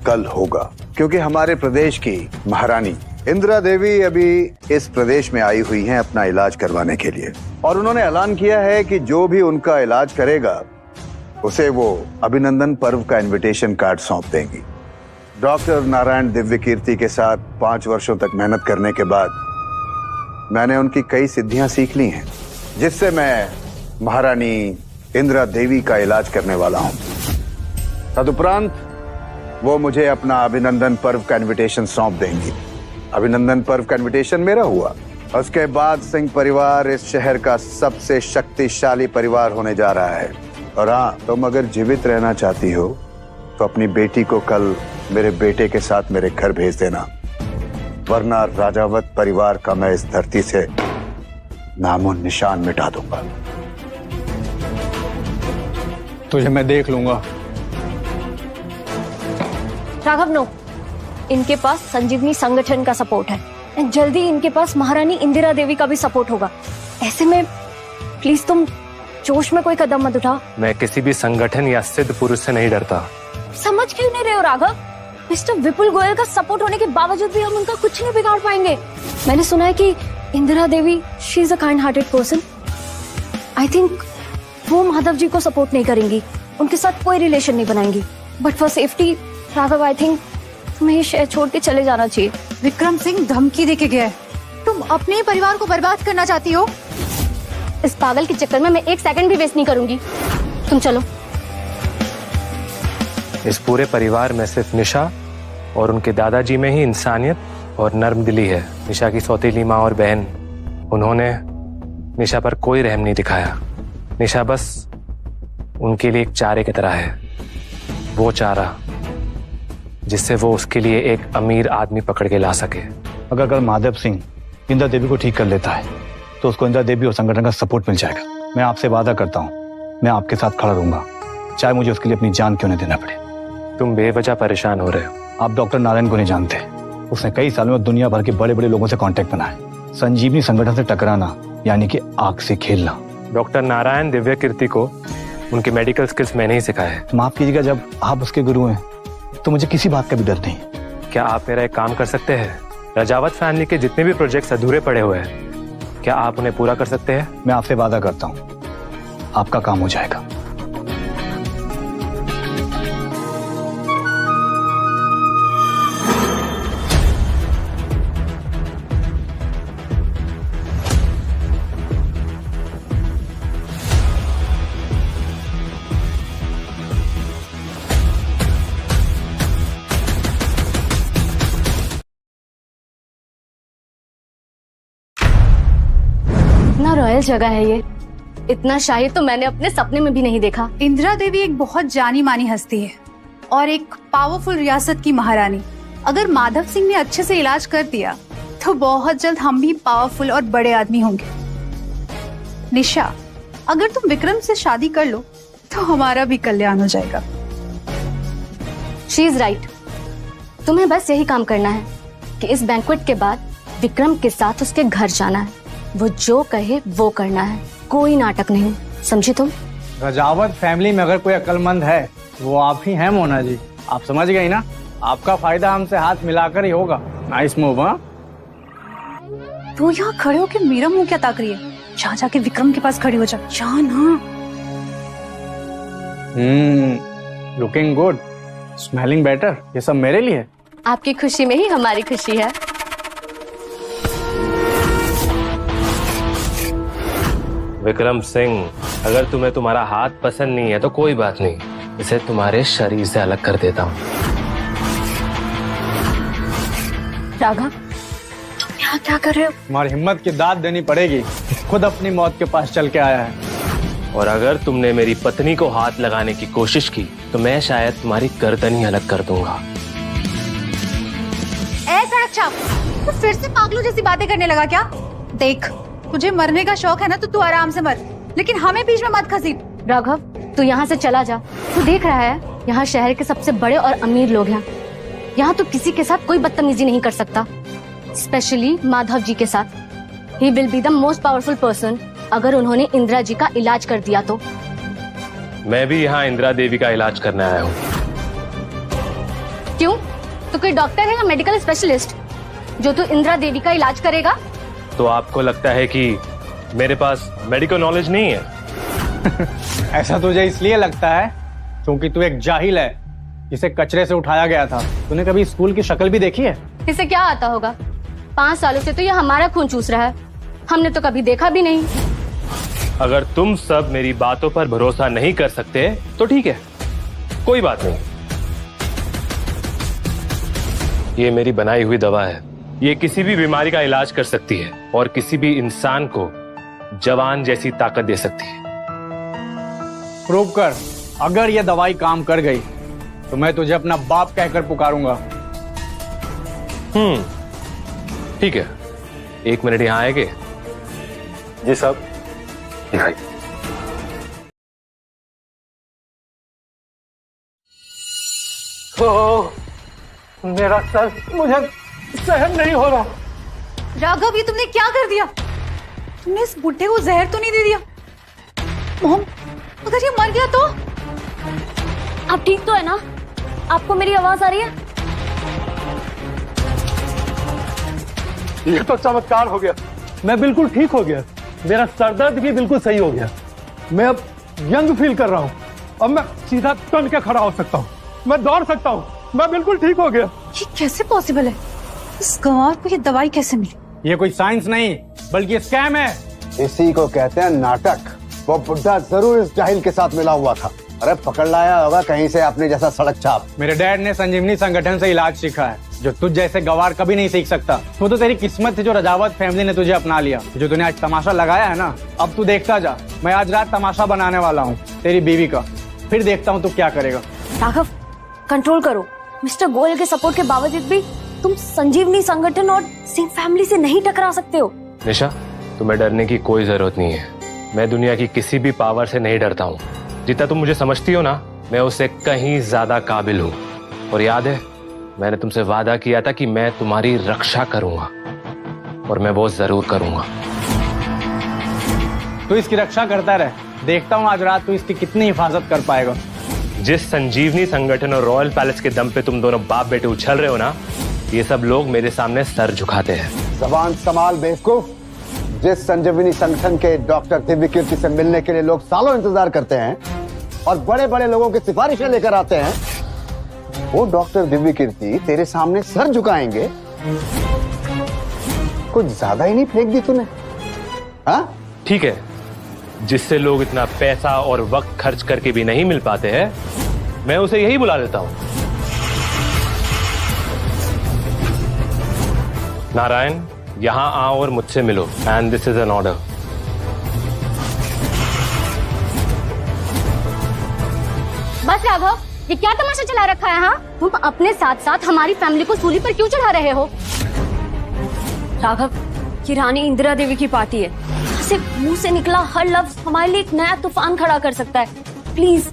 कल होगा, क्योंकि हमारे प्रदेश की महारानी इंदिरा देवी अभी इस प्रदेश में आई हुई हैं अपना इलाज करवाने के लिए, और उन्होंने ऐलान किया है कि जो भी उनका इलाज करेगा उसे वो अभिनंदन पर्व का इनविटेशन कार्ड सौंप देंगी। डॉक्टर नारायण दिव्य कीर्ति के साथ 5 वर्षों तक मेहनत करने के बाद मैंने उनकी कई सिद्धियां सीख ली हैं, जिससे मैं महारानी इंदिरा देवी का इलाज करने वाला हूं। तदुपरांत वो मुझे अपना अभिनंदन पर्व का इनविटेशन सौंप देंगी। अभिनंदन पर्व का इनविटेशन मेरा हुआ, उसके बाद सिंह परिवार इस शहर का सबसे शक्तिशाली परिवार होने जा रहा है। और हाँ, तुम अगर जीवित रहना चाहती हो तो अपनी बेटी को कल मेरे बेटे के साथ मेरे घर भेज देना, वरना राजावत परिवार का मैं इस धरती से नामो निशान मिटा दूंगा। तुझे मैं देख लूंगा। राघव, नो, इनके पास संजीवनी संगठन का सपोर्ट है। जल्दी इनके पास महारानी इंदिरा देवी का भी सपोर्ट होगा। ऐसे में प्लीज तुम जोश में कोई कदम मत उठा। मैं किसी भी संगठन या सिद्ध पुरुष से नहीं डरता। समझ क्यों नहीं रहे हो राघव? मिस्टर विपुल गोयल का सपोर्ट होने के बावजूद भी हम उनका कुछ नहीं बिगाड़ पाएंगे। मैंने सुना है कि Indira Devi, she is a kind hearted person. I think वो माधव जी को सपोर्ट नहीं करेंगी, उनके साथ कोई रिलेशन नहीं बनाएंगी। But for safety Raghav, I think तुम्हें ये शहर छोड़ के चले जाना चाहिए। विक्रम सिंह धमकी देके गया है। तुम अपने ही परिवार को बर्बाद करना चाहती हो? इस पागल के चक्कर में मैं 1 सेकंड भी वेस्ट नहीं करूंगी। तुम चलो। इस पूरे परिवार में सिर्फ निशा और उनके दादाजी में ही इंसानियत और नर्म दिली है। निशा की सौतेली माँ और बहन, उन्होंने निशा पर कोई रहम नहीं दिखाया। निशा बस उनके लिए एक चारे की तरह है, वो चारा जिससे वो उसके लिए एक अमीर आदमी पकड़ के ला सके। अगर कल माधव सिंह इंदिरा देवी को ठीक कर लेता है तो उसको इंदिरा देवी और संगठन का सपोर्ट मिल जाएगा। मैं आपसे वादा करता हूँ, मैं आपके साथ खड़ा रहूंगा, चाहे मुझे उसके लिए अपनी जान क्यों नहीं देना पड़े। तुम बेवजह परेशान हो रहे हो। आप डॉक्टर नारायण को नहीं जानते। उसने कई सालों में दुनिया भर के बड़े बड़े लोगों से कांटेक्ट बनाए। संजीवनी संगठन से टकराना यानी कि आग से खेलना। डॉक्टर नारायण दिव्य कीर्ति को उनके मेडिकल स्किल्स मैंने ही सिखाए। माफ कीजिएगा, जब आप उसके गुरु हैं तो मुझे किसी बात का भी डर नहीं। क्या आप मेरा एक काम कर सकते हैं? राजावत फैमिली के जितने भी प्रोजेक्ट्स अधूरे पड़े हुए हैं, क्या आप उन्हें पूरा कर सकते हैं? मैं आपसे वादा करता हूँ, आपका काम हो जाएगा। इतना रॉयल जगह है ये, इतना शाही तो मैंने अपने सपने में भी नहीं देखा। इंदिरा देवी एक बहुत जानी मानी हस्ती है और एक पावरफुल रियासत की महारानी। अगर माधव सिंह ने अच्छे से इलाज कर दिया तो बहुत जल्द हम भी पावरफुल और बड़े आदमी होंगे। निशा, अगर तुम विक्रम से शादी कर लो तो हमारा भी कल्याण हो जाएगा। She is right. तुम्हें बस यही काम करना है कि इस बैंक्वेट के बाद विक्रम के साथ उसके घर जाना है। वो जो कहे वो करना है, कोई नाटक नहीं, समझी तुम? रजावत फैमिली में अगर कोई अक्लमंद है वो आप ही हैं मोना जी। आप समझ गई ना, आपका फायदा हमसे हाथ मिलाकर ही होगा। Nice move. हाँ, तू यहाँ खड़े होके मेरा मुंह क्या ताक रही है? जा जाके विक्रम के पास खड़ी हो जा। जा ना। लुकिंग गुड, स्मेलिंग बेटर, ये सब मेरे लिए। आपकी खुशी में ही हमारी खुशी है। विक्रम सिंह, अगर तुम्हें तुम्हारा हाथ पसंद नहीं है तो कोई बात नहीं, इसे तुम्हारे शरीर से अलग कर देता हूँ। राघव, तुम यहाँ क्या कर रहे हो? तुम्हारी हिम्मत की दाद देनी पड़ेगी, खुद अपनी मौत के पास चल के आया है। और अगर तुमने मेरी पत्नी को हाथ लगाने की कोशिश की तो मैं शायद तुम्हारी गर्दन ही अलग कर दूंगा। ए सड़क छाप, तू फिर से पागलों जैसी बातें करने लगा क्या? देख, तुझे मरने का शौक है ना तो तू आराम से मर, लेकिन हमें बीच में मत घसीट। राघव, तू यहाँ से चला जा। तू देख रहा है यहाँ शहर के सबसे बड़े और अमीर लोग हैं। यहाँ तो किसी के साथ कोई बदतमीजी नहीं कर सकता, स्पेशली माधव जी के साथ। He will be the most powerful person अगर उन्होंने इंदिरा जी का इलाज कर दिया तो। मैं भी यहाँ इंदिरा देवी का इलाज करने आया हूँ। क्यों? तो कोई डॉक्टर है या मेडिकल स्पेशलिस्ट जो तू इंदिरा देवी का इलाज करेगा? तो आपको लगता है कि मेरे पास मेडिकल नॉलेज नहीं है? ऐसा तुझे इसलिए लगता है क्योंकि तू एक जाहिल है जिसे कचरे से उठाया गया था। तूने कभी स्कूल की शक्ल भी देखी है? इसे क्या आता होगा? 5 सालों से तो ये हमारा खून चूस रहा है, हमने तो कभी देखा भी नहीं। अगर तुम सब मेरी बातों पर भरोसा नहीं कर सकते तो ठीक है, कोई बात नहीं। ये मेरी बनाई हुई दवा है, ये किसी भी बीमारी का इलाज कर सकती है और किसी भी इंसान को जवान जैसी ताकत दे सकती है। प्रूव कर। अगर ये दवाई काम कर गई तो मैं तुझे अपना बाप कहकर पुकारूंगा। ठीक है, 1 मिनट यहाँ आएंगे? जी साहब। दिखाई। मेरा सर मुझे सहन नहीं हो रहा। राघव, ये तुमने क्या कर दिया? तुमने इस बुढ़े को जहर तो नहीं दे दिया? मोम, अगर ये मर गया तो? आप ठीक तो है ना? आपको मेरी आवाज आ रही है? ये तो चमत्कार हो गया, मैं बिल्कुल ठीक हो गया। मेरा सरदर्द भी बिल्कुल सही हो गया। मैं अब यंग फील कर रहा हूँ। अब मैं सीधा तन के खड़ा हो सकता हूँ, मैं दौड़ सकता हूँ, मैं बिल्कुल ठीक हो गया। ये कैसे पॉसिबल है? इस गंवार को ये दवाई कैसे मिली? ये कोई साइंस नहीं बल्कि स्कैम है। इसी को कहते हैं नाटक। वो बुढ़ा जरूर इस जाहिल के साथ मिला हुआ था। अरे पकड़ लाया होगा कहीं से अपने जैसा सड़क छाप। मेरे डैड ने संजीवनी संगठन से इलाज सीखा है जो तुझ जैसे गवार कभी नहीं सीख सकता। वो तो तेरी किस्मत थी जो रजावत फैमिली ने तुझे अपना लिया। जो तूने आज तमाशा लगाया है ना, अब तू देखता जा। मैं आज रात तमाशा बनाने वाला हूँ तेरी बीवी का, फिर देखता हूँ तू क्या करेगा। राघव, कंट्रोल करो। मिस्टर गोयल के सपोर्ट के बावजूद भी तुम संजीवनी संगठन और सिंह फैमिली से नहीं टकरा सकते हो। निशा, तुम्हें डरने की कोई जरूरत नहीं है। मैं दुनिया की किसी भी पावर से नहीं डरता हूँ। जितना तुम मुझे समझती हो ना, मैं उससे कहीं ज्यादा काबिल हूँ। और याद है, मैंने तुमसे वादा किया था कि मैं तुम्हारी रक्षा करूंगा, और मैं वो जरूर करूंगा। तू इसकी रक्षा करता रहे, देखता हूँ आज रात तू इसकी कितनी हिफाजत कर पाएगा। जिस संजीवनी संगठन और रॉयल पैलेस के दम पे तुम दोनों बाप बेटे उछल रहे हो ना, ये सब लोग मेरे सामने सर झुकाते हैं। जबान संभाल बेवकूफ। जिस संजीवनी संगठन के डॉक्टर दिव्य कीर्ति से मिलने के लिए लोग सालों इंतजार करते हैं और बड़े बड़े लोगों की सिफारिशें लेकर आते हैं, वो डॉक्टर दिव्य कीर्ति तेरे सामने सर झुकाएंगे? कुछ ज्यादा ही नहीं फेंक दी तूने? हाँ, ठीक है, जिससे लोग इतना पैसा और वक्त खर्च करके भी नहीं मिल पाते हैं, मैं उसे यही बुला लेता हूं। नारायण, यहां आओ और मुझसे मिलो। And this is an order. बस राघव, ये क्या तमाशा चला रखा है? हाँ, तुम अपने साथ साथ हमारी फैमिली को सूली पर क्यों चढ़ा रहे हो? राघव, ये रानी इंदिरा देवी की पार्टी है। सिर्फ मुंह से निकला हर लफ्ज हमारे लिए एक नया तूफान खड़ा कर सकता है। प्लीज।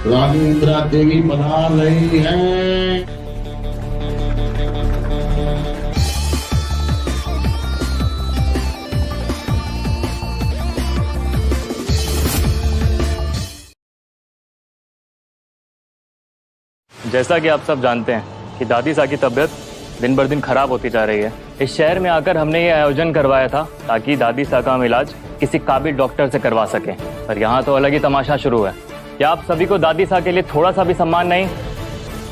रानी इंदिरा देवी बना रही है। जैसा कि आप सब जानते हैं कि दादी सा की तबीयत दिन बर दिन खराब होती जा रही है। इस शहर में आकर हमने ये आयोजन करवाया था ताकि दादी सा का हम इलाज किसी काबिल डॉक्टर से करवा सकें, पर यहाँ तो अलग ही तमाशा शुरू है। क्या आप सभी को दादी सा के लिए थोड़ा सा भी सम्मान नहीं?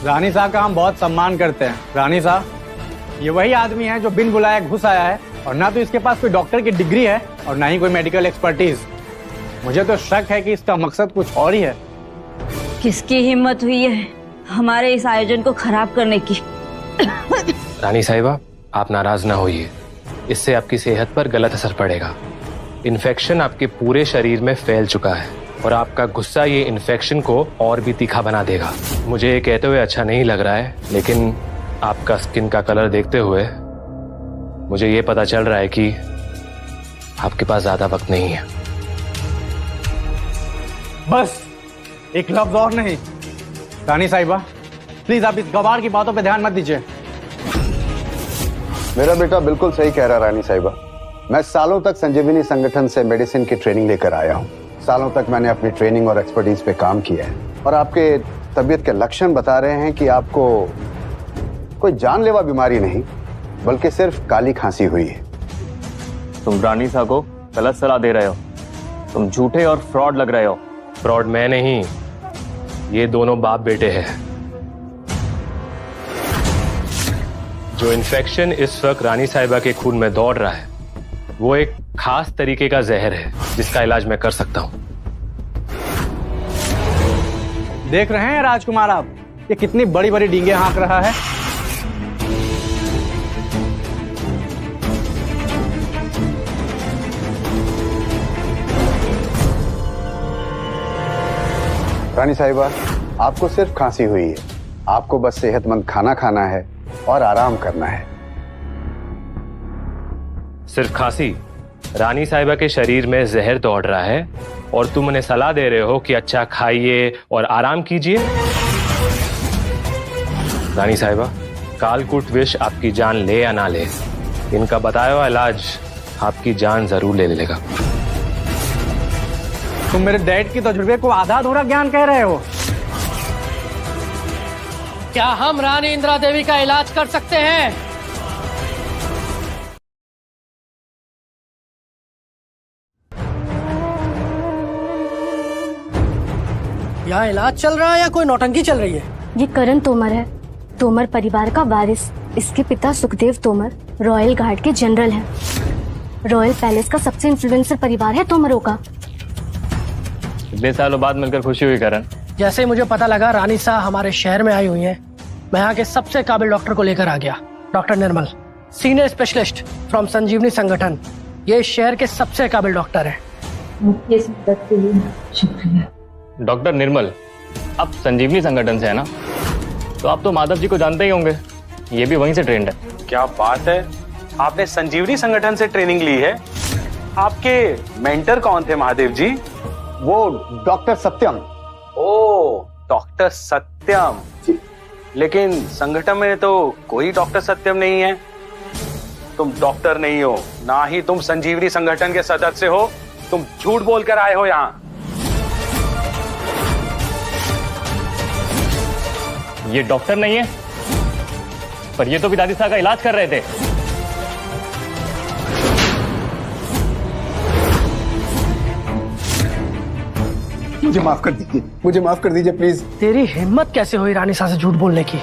रानी साहब का हम बहुत सम्मान करते हैं। रानी साहब, ये वही आदमी है जो बिन बुलाए घुस आया है और ना तो इसके पास कोई डॉक्टर की डिग्री है और ना ही कोई मेडिकल एक्सपर्टीज। मुझे तो शक है कि इसका मकसद कुछ और ही है। किसकी हिम्मत हुई है हमारे इस आयोजन को खराब करने की? रानी साहिबा, आप नाराज ना होइए, इससे आपकी सेहत पर गलत असर पड़ेगा। इन्फेक्शन आपके पूरे शरीर में फैल चुका है और आपका गुस्सा ये इन्फेक्शन को और भी तीखा बना देगा। मुझे ये कहते हुए अच्छा नहीं लग रहा है, लेकिन आपका स्किन का कलर देखते हुए मुझे ये पता चल रहा है कि आपके पास ज्यादा वक्त नहीं है। बस एक लफ्ज और नहीं। रानी साहिबा, प्लीज आप इस गवार की बातों पे ध्यान मत दीजिए। मेरा बेटा बिल्कुल सही कह रहा रानी साहिबा। मैं सालों तक संजीवनी संगठन से मेडिसिन की ट्रेनिंग लेकर आया हूँ। सालों तक मैंने अपनी ट्रेनिंग और एक्सपर्टीज पे काम किया है और आपके तबीयत के लक्षण बता रहे हैं कि आपको कोई जानलेवा बीमारी नहीं बल्कि सिर्फ काली खांसी हुई है। तुम रानी सा को गलत सलाह दे रहे हो। तुम झूठे और फ्रॉड लग रहे हो। फ्रॉड मैं नहीं, ये दोनों बाप बेटे हैं। जो इन्फेक्शन इस वक्त रानी साहिबा के खून में दौड़ रहा है वो एक खास तरीके का जहर है जिसका इलाज मैं कर सकता हूं। देख रहे हैं राजकुमार आप, ये कितनी बड़ी बड़ी डींगे हाँक रहा है। रानी साहिबा, आपको सिर्फ खांसी हुई है। आपको बस सेहतमंद खाना खाना है और आराम करना है। सिर्फ खांसी? रानी साहिबा के शरीर में जहर दौड़ रहा है और तुम उन्हें सलाह दे रहे हो कि अच्छा खाइए और आराम कीजिए। रानी साहिबा, कालकूट विष आपकी जान ले या ना ले, इनका बताया हुआ इलाज आपकी जान जरूर ले लेगा। तुम मेरे डैड की तजुर्बे को आधा अधूरा ज्ञान कह रहे हो। क्या हम रानी इंदिरा देवी का इलाज कर सकते हैं? यहाँ इलाज चल रहा है या कोई नौटंकी चल रही है? ये करण तोमर है, तोमर परिवार का वारिस। इसके पिता सुखदेव तोमर रॉयल गार्ड के जनरल हैं। रॉयल पैलेस का सबसे इन्फ्लुएंसर परिवार है तोमरों का। इतने सालों बाद मिलकर खुशी हुई करण। जैसे ही मुझे पता लगा रानी शाह हमारे शहर में आई हुई हैं, मैं यहाँ के सबसे काबिल डॉक्टर को लेकर आ गया। Doctor Nirmal, senior specialist from Sanjeevani Sangathan. ये इस शहर के सबसे काबिल डॉक्टर है। शुक्रिया। डॉक्टर निर्मल, आप संजीवनी संगठन से है ना? तो आप तो माधव जी को जानते ही होंगे, ये भी वहीं से ट्रेंड है। क्या बात है, आपने संजीवनी संगठन से ट्रेनिंग ली है? आपके मेंटर कौन थे महादेव जी? वो डॉक्टर सत्यम। ओ, डॉक्टर सत्यम। लेकिन संगठन में तो कोई डॉक्टर सत्यम नहीं है। तुम डॉक्टर नहीं हो, ना ही तुम संजीवनी संगठन के सदस्य हो। तुम झूठ बोलकर आए हो यहाँ। ये डॉक्टर नहीं है, पर ये तो भी दादी साहब का इलाज कर रहे थे। मुझे माफ कर दीजिए, मुझे माफ कर दीजिए प्लीज। तेरी हिम्मत कैसे हुई रानी शाह से झूठ बोलने की?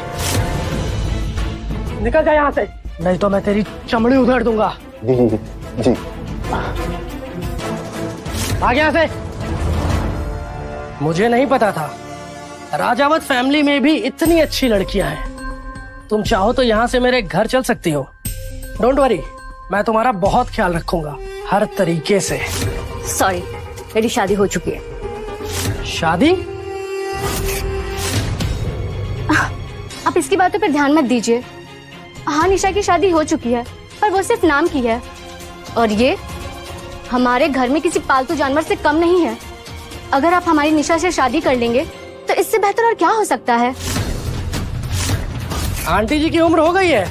निकल जा यहाँ से, नहीं तो मैं तेरी चमड़ी उधेड़ दूंगा। जी। भाग यहाँ से। मुझे नहीं पता था राजावत फैमिली में भी इतनी अच्छी लड़कियां हैं। तुम चाहो तो यहाँ से मेरे घर चल सकती हो। डोंट वरी, मैं तुम्हारा बहुत ख्याल रखूंगा हर तरीके से। सॉरी, मेरी शादी हो चुकी है। शादी? आप इसकी बातों पर ध्यान मत दीजिए। हाँ, निशा की शादी हो चुकी है, पर वो सिर्फ नाम की है और ये हमारे घर में किसी पालतू जानवर से कम नहीं है। अगर आप हमारी निशा से शादी कर लेंगे तो इससे बेहतर और क्या हो सकता है? आंटी जी की उम्र हो गई है,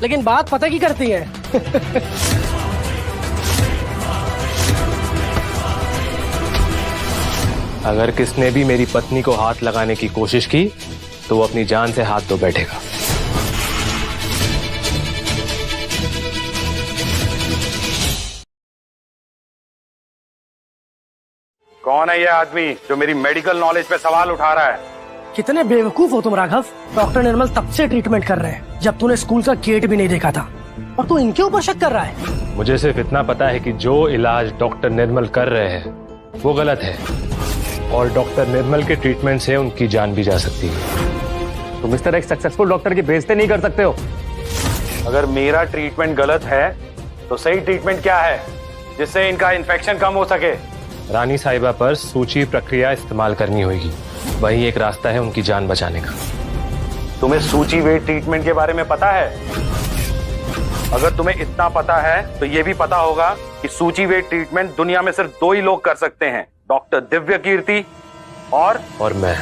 लेकिन बात पता की करती है। अगर किसने भी मेरी पत्नी को हाथ लगाने की कोशिश की तो वो अपनी जान से हाथ धो बैठेगा। कौन है ये आदमी जो मेरी मेडिकल नॉलेज पे सवाल उठा रहा है? कितने बेवकूफ हो तुम राघव। डॉक्टर निर्मल तब से ट्रीटमेंट कर रहे हैं जब तूने स्कूल का गेट भी नहीं देखा था, और तू इनके ऊपर शक कर रहा है। मुझे सिर्फ इतना पता है कि जो इलाज डॉक्टर निर्मल कर रहे हैं वो गलत है, और डॉक्टर निर्मल के ट्रीटमेंट से उनकी जान भी जा सकती है। तुम इस तरह एक सक्सेसफुल डॉक्टर की बेइज्जती नहीं कर सकते हो। अगर मेरा ट्रीटमेंट गलत है तो सही ट्रीटमेंट क्या है जिससे इनका इन्फेक्शन कम हो सके? रानी साहिबा पर सूची प्रक्रिया इस्तेमाल करनी होगी, वही एक रास्ता है उनकी जान बचाने का। तुम्हें सूची वेट ट्रीटमेंट के बारे में पता है? अगर तुम्हें इतना पता है तो यह भी पता होगा कि सूची वेट ट्रीटमेंट दुनिया में सिर्फ 2 ही लोग कर सकते हैं, डॉक्टर दिव्य कीर्ति और मैं।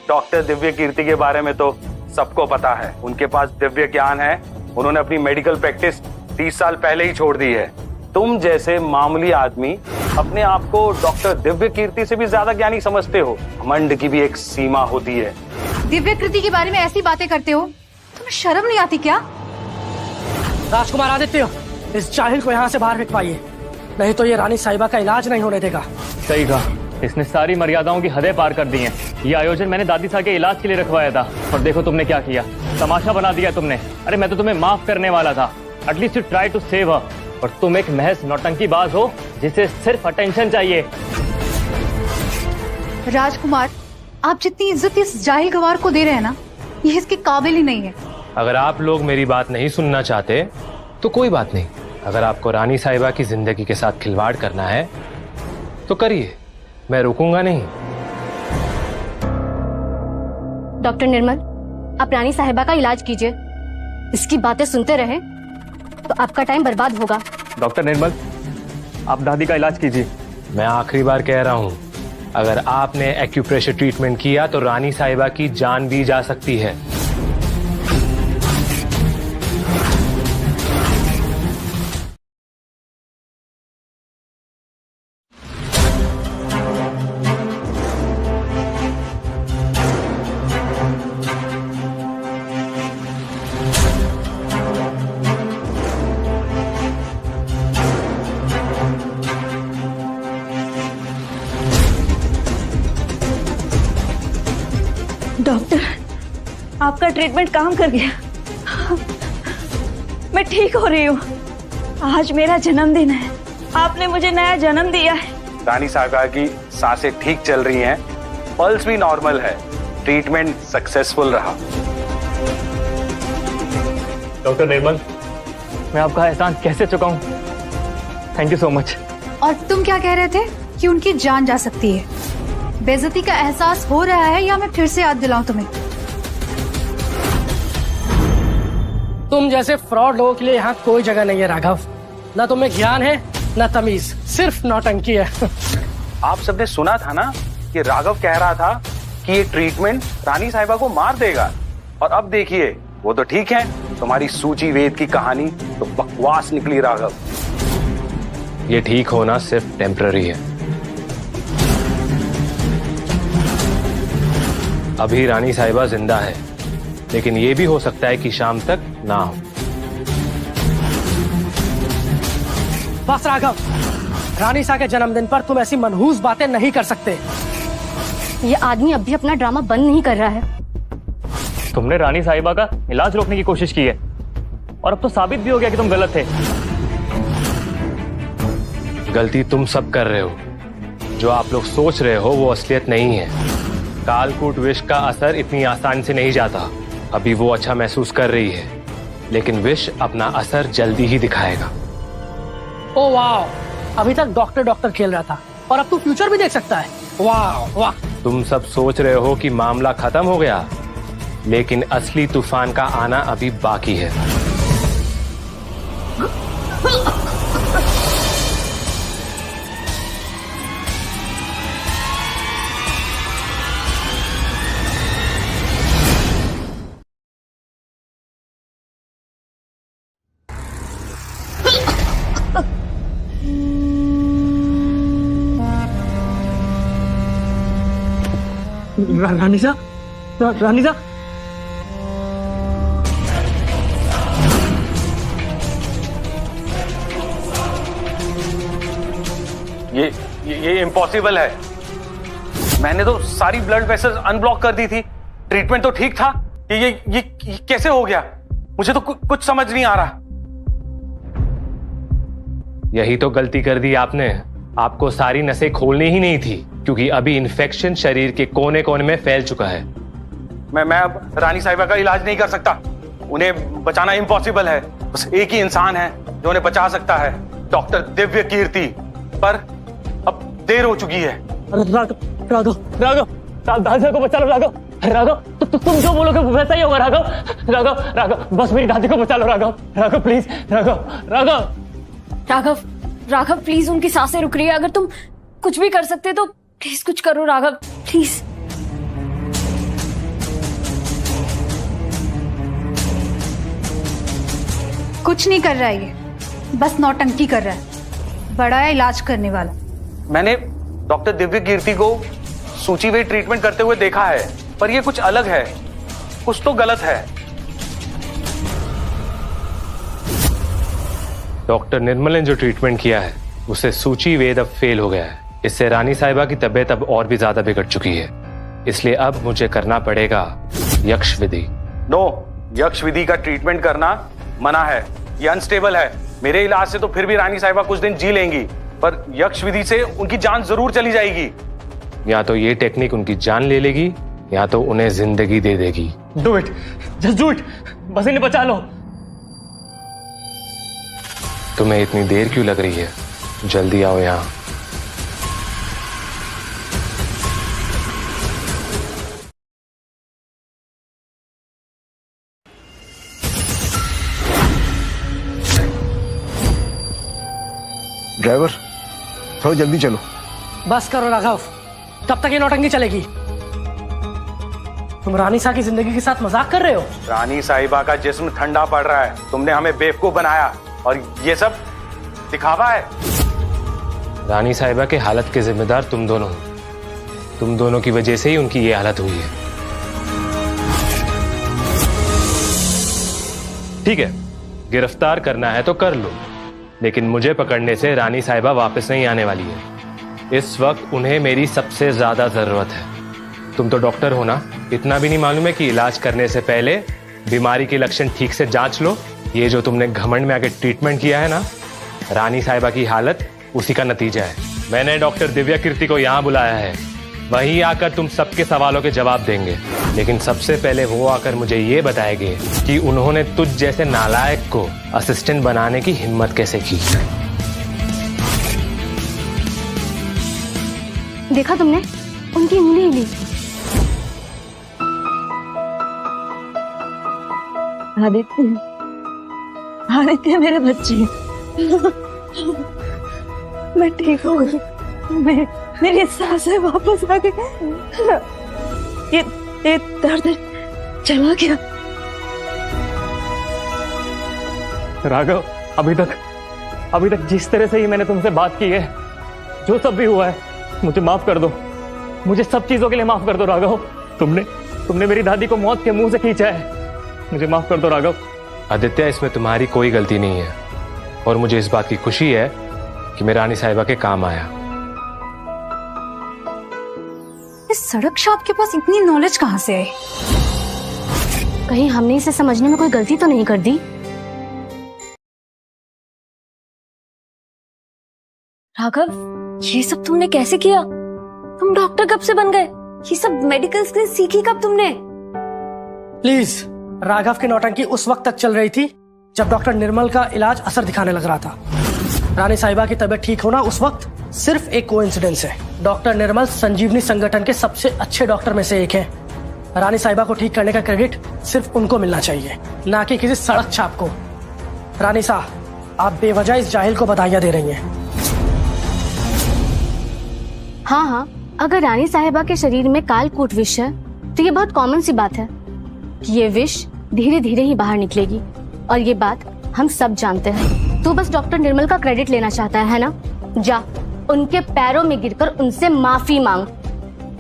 डॉक्टर दिव्य कीर्ति के बारे में तो सबको पता है, उनके पास दिव्य ज्ञान है। उन्होंने अपनी मेडिकल प्रैक्टिस 30 साल पहले ही छोड़ दी है। तुम जैसे मामूली आदमी अपने आप को डॉक्टर दिव्य कीर्ति से भी ज्यादा ज्ञानी समझते हो। घमंड की भी एक सीमा होती है। दिव्य कृति के बारे में ऐसी बातें करते हो, तुम्हें शर्म नहीं आती क्या? राजकुमार आदित्य, इस जाहिल को यहाँ से बाहर भिजवाइए, नहीं तो ये रानी साहिबा का इलाज नहीं होने देगा। सही कहा, इसने सारी मर्यादाओं की हदें पार कर दी हैं। ये आयोजन मैंने दादी साहब के इलाज के लिए रखवाया था, और देखो तुमने क्या किया, तमाशा बना दिया तुमने। अरे मैं तो तुम्हें माफ करने वाला था, at least you try to save her, और तुम एक महज नौटंकीबाज हो जिसे सिर्फ अटेंशन चाहिए। राजकुमार, आप जितनी इज्जत इस जाहिल गवार को दे रहे हैं ना, ये इसके काबिल ही नहीं है। अगर आप लोग मेरी बात नहीं सुनना चाहते तो कोई बात नहीं। अगर आपको रानी साहिबा की जिंदगी के साथ खिलवाड़ करना है तो करिए, मैं रुकूंगा नहीं। डॉक्टर निर्मल, आप रानी साहिबा का इलाज कीजिए। इसकी बातें सुनते रहे तो आपका टाइम बर्बाद होगा। डॉक्टर निर्मल, आप दादी का इलाज कीजिए। मैं आखिरी बार कह रहा हूं, अगर आपने एक्यूप्रेशर ट्रीटमेंट किया तो रानी साहिबा की जान भी जा सकती है। डॉक्टर, आपका ट्रीटमेंट काम कर गया। मैं ठीक हो रही हूँ। आज मेरा जन्मदिन है, आपने मुझे नया जन्म दिया है। रानी साहिबा की सांसें ठीक चल रही हैं, पल्स भी नॉर्मल है, ट्रीटमेंट सक्सेसफुल रहा। डॉक्टर निर्मल, मैं आपका एहसान कैसे चुकाऊं? Thank you so much. और तुम क्या कह रहे थे कि उनकी जान जा सकती है? बेइज्जती का एहसास हो रहा है या मैं फिर से याद दिलाऊं तुम्हें? तुम जैसे फ्रॉड लोगों के लिए यहाँ कोई जगह नहीं है राघव। न तुम्हें ज्ञान है न तमीज, सिर्फ नौटंकी है। आप सबने सुना था ना कि राघव कह रहा था कि ये ट्रीटमेंट रानी साहिबा को मार देगा, और अब देखिए वो तो ठीक है। तुम्हारी सूची वेद की कहानी तो बकवास निकली राघव। ये ठीक होना सिर्फ टेम्पररी है। अभी रानी साहिबा जिंदा है, लेकिन ये भी हो सकता है कि शाम तक ना हो। बस राघव, रानी सा के जन्मदिन पर तुम ऐसी मनहूस बातें नहीं कर सकते। ये आदमी अब भी अपना ड्रामा बंद नहीं कर रहा है। तुमने रानी साहिबा का इलाज रोकने की कोशिश की है, और अब तो साबित भी हो गया कि तुम गलत थे। गलती तुम सब कर रहे हो। जो आप लोग सोच रहे हो वो असलियत नहीं है। कालकूट विष का असर इतनी आसान से नहीं जाता। अभी वो अच्छा महसूस कर रही है, लेकिन विष अपना असर जल्दी ही दिखाएगा। ओ वाह, अभी तक डॉक्टर डॉक्टर खेल रहा था और अब तू फ्यूचर भी देख सकता है। वाह वाह। तुम सब सोच रहे हो कि मामला खत्म हो गया, लेकिन असली तूफान का आना अभी बाकी है। रानीसा, रानीसा, ये इम्पॉसिबल है। मैंने तो सारी ब्लड वेसल्स अनब्लॉक कर दी थी। ट्रीटमेंट तो ठीक था। ये कैसे हो गया? मुझे तो कुछ समझ नहीं आ रहा। यही तो गलती कर दी आपने। आपको सारी नसें खोलनी ही नहीं थी, क्योंकि अभी इन्फेक्शन शरीर के कोने कोने में फैल चुका है। मैं अब रानी साहिबा का इलाज नहीं कर सकता। उन्हें बचाना इम्पॉसिबल है। बस एक ही इंसान है जो उन्हें बचा सकता है, डॉक्टर दिव्य कीर्ति। पर अब देर हो चुकी है। राघव, राघव, राघव, दादी को बचा लो राघव। राघव, तुम जो बोलोगे वैसा ही होगा राघव। राघव, राघव, बस मेरी दादी को बचा लो राघव। राघव प्लीज, राघव, राघव, राघव, राघव प्लीज, उनकी सांसें रुक रही है। अगर तुम कुछ भी कर सकते तो प्लीज कुछ करो राघव, प्लीज। कुछ नहीं कर रहा है ये, बस नौटंकी कर रहा है। बड़ा है इलाज करने वाला। मैंने डॉक्टर दिव्य कीर्ति को सूचीवेद ट्रीटमेंट करते हुए देखा है, पर ये कुछ अलग है। कुछ तो गलत है। डॉक्टर निर्मल ने जो ट्रीटमेंट किया है उससे सूचीवेद अब फेल हो गया है। इससे रानी साहिबा की तबीयत अब और भी ज्यादा बिगड़ चुकी है। इसलिए अब मुझे करना पड़ेगा यक्ष विधि। नो, यक्ष विधि का ट्रीटमेंट करना मना है। ये अनस्टेबल है। मेरे इलाज से तो फिर भी रानी साहिबा कुछ दिन जी लेंगी, पर यक्ष विधि से उनकी जान जरूर चली जाएगी। या तो ये टेक्निक उनकी जान ले लेगी या तो उन्हें जिंदगी दे देगी। Do it, just do it, बस इन्हें बचा लो। तुम्हें इतनी देर क्यों लग रही है? जल्दी आओ यहाँ। ड्राइवर, थोड़ा जल्दी चलो। बस करो राघव, कब तक ये नौटंकी चलेगी? तुम रानी सा की जिंदगी के साथ मजाक कर रहे हो? रानी साहिबा का जिस्म ठंडा पड़ रहा है। तुमने हमें बेवकूफ बनाया और ये सब दिखावा है। रानी साहिबा के हालत के जिम्मेदार तुम दोनों हो। तुम दोनों की वजह से ही उनकी ये हालत हुई है। ठीक है, गिरफ्तार करना है तो कर लो, लेकिन मुझे पकड़ने से रानी साहिबा वापस नहीं आने वाली है। इस वक्त उन्हें मेरी सबसे ज्यादा जरूरत है। तुम तो डॉक्टर हो ना, इतना भी नहीं मालूम है कि इलाज करने से पहले बीमारी के लक्षण ठीक से जांच लो। ये जो तुमने घमंड में आके ट्रीटमेंट किया है ना, रानी साहिबा की हालत उसी का नतीजा है। मैंने डॉक्टर दिव्या कीर्ति को यहाँ बुलाया है। वहीं आकर तुम सबके सवालों के जवाब देंगे, लेकिन सबसे पहले वो आकर मुझे ये बताएंगे कि उन्होंने तुझ जैसे नालायक को असिस्टेंट बनाने की हिम्मत कैसे की। देखा तुमने, उनकी उंगली हिली। आदित्य, आदित्य मेरे बच्चे, मैं ठीक हो गई। मेरी सांसें वापस आ गई। ये दर्द चला गया। राघव, अभी तक जिस तरह से ही मैंने तुमसे बात की है, जो सब भी हुआ है, मुझे माफ कर दो। मुझे सब चीजों के लिए माफ कर दो राघव। तुमने मेरी दादी को मौत के मुंह से खींचा है। मुझे माफ कर दो राघव। आदित्य, इसमें तुम्हारी कोई गलती नहीं है और मुझे इस बात की खुशी है कि मैं रानी साहिबा के काम आया। इस सड़क छाप के पास इतनी नॉलेज कहाँ से आई? कहीं हमने इसे समझने में कोई गलती तो नहीं कर दी? राघव, ये सब तुमने कैसे किया? तुम डॉक्टर कब से बन गए? ये सब मेडिकल स्किल्स सीखी कब तुमने? प्लीज, राघव की नौटंकी उस वक्त तक चल रही थी जब डॉक्टर निर्मल का इलाज असर दिखाने लग रहा था। रानी साहिबा की तबीयत ठीक होना उस वक्त सिर्फ एक कोइंसिडेंस है। डॉक्टर निर्मल संजीवनी संगठन के सबसे अच्छे डॉक्टर में से एक है। रानी साहिबा को ठीक करने का क्रेडिट सिर्फ उनको मिलना चाहिए, ना कि किसी सड़क छाप को। रानी साहब, आप बेवजह इस जाहिल को बधाइयां दे रही हैं। हाँ, अगर रानी साहिबा के शरीर में कालकूट विष है तो ये बहुत कॉमन सी बात है कि ये विष धीरे धीरे ही बाहर निकलेगी, और ये बात हम सब जानते हैं। तू बस डॉक्टर निर्मल का क्रेडिट लेना चाहता है ना? जा उनके पैरों में गिरकर उनसे माफी मांग।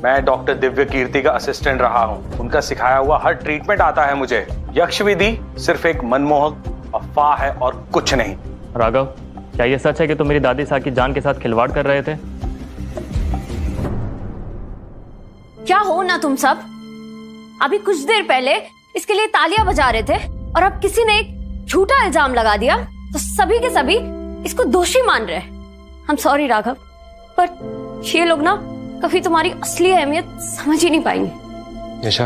मैं डॉक्टर दिव्य कीर्ति का असिस्टेंट रहा हूँ। उनका सिखाया हुआ हर ट्रीटमेंट आता है मुझे। यक्ष विधि सिर्फ एक मनमोहक अफवाह है और कुछ नहीं। राघव, क्या ये सच है कि तुम मेरी दादी साहब की जान के साथ खिलवाड़ कर रहे थे? क्या हो ना तुम सब? अभी कुछ देर पहले इसके लिए तालियां बजा रहे थे और अब किसी ने एक झूठा इल्जाम लगा दिया तो सभी के सभी इसको दोषी मान रहे। हम सॉरी राघव, पर ये लोग ना कभी तुम्हारी असली अहमियत समझ ही नहीं पाएंगे। निशा,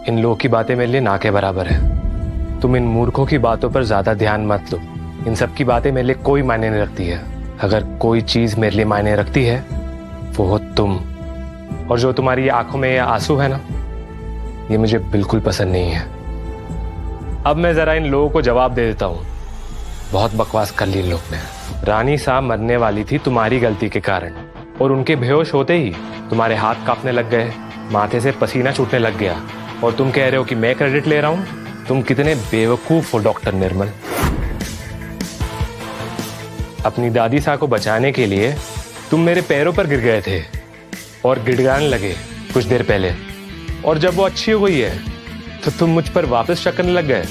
इन लोगों की बातें मेरे लिए ना के बराबर है। तुम इन मूर्खों की बातों पर ज्यादा ध्यान मत लो। इन सब की बातें मेरे लिए कोई मायने नहीं रखती है। अगर कोई चीज मेरे लिए मायने रखती है वो हो तुम। और जो तुम्हारी आंखों में ये आंसू है ना, ये मुझे बिल्कुल पसंद नहीं है। अब मैं जरा इन लोगों को जवाब दे देता हूँ। बहुत बकवास कर ली इन लोग ने। रानी साहब मरने वाली थी तुम्हारी गलती के कारण, और उनके बेहोश होते ही तुम्हारे हाथ कांपने लग गए, माथे से पसीना छूटने लग गया, और तुम कह रहे हो कि मैं क्रेडिट ले रहा हूं। तुम कितने बेवकूफ हो डॉक्टर निर्मल। अपनी दादी साहब को बचाने के लिए तुम मेरे पैरों पर गिर गए थे और गिड़गिड़ाने लगे कुछ देर पहले, और जब वो अच्छी हो गई है तो तुम मुझ पर वापस शक करने लग गए।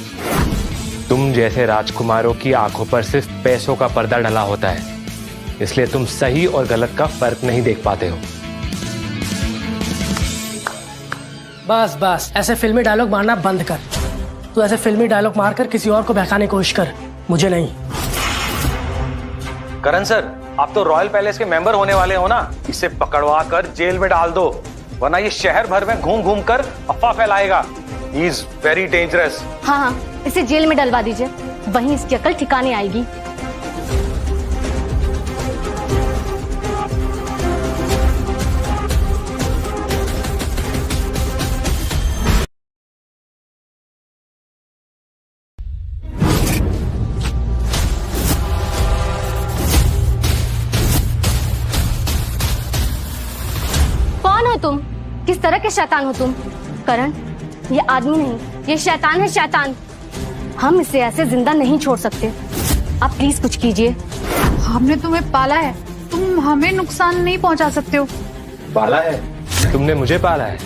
तुम जैसे राजकुमारों की आंखों पर सिर्फ पैसों का पर्दा डला होता है, इसलिए तुम सही और गलत का फर्क नहीं देख पाते हो। बस बस, ऐसे फिल्मी डायलॉग मारना बंद कर। तू ऐसे फिल्मी डायलॉग मारकर किसी और को बहकाने की कोशिश कर, मुझे नहीं। करण सर, आप तो रॉयल पैलेस के मेंबर होने वाले हो ना। इसे पकड़वा कर जेल में डाल दो, वरना ये शहर भर में घूम घूम कर अफवाह फैलाएगा। He is very dangerous. हाँ हाँ, इसे जेल में डलवा दीजिए, वहीं इसकी अकल ठिकाने आएगी। कौन हो तुम? किस तरह के शैतान हो तुम? करण, ये आदमी नहीं, ये शैतान है, शैतान। हम इसे ऐसे जिंदा नहीं छोड़ सकते। आप प्लीज कुछ कीजिए। हमने तुम्हें पाला है, तुम हमें नुकसान नहीं पहुंचा सकते हो। पाला है? तुमने मुझे पाला है।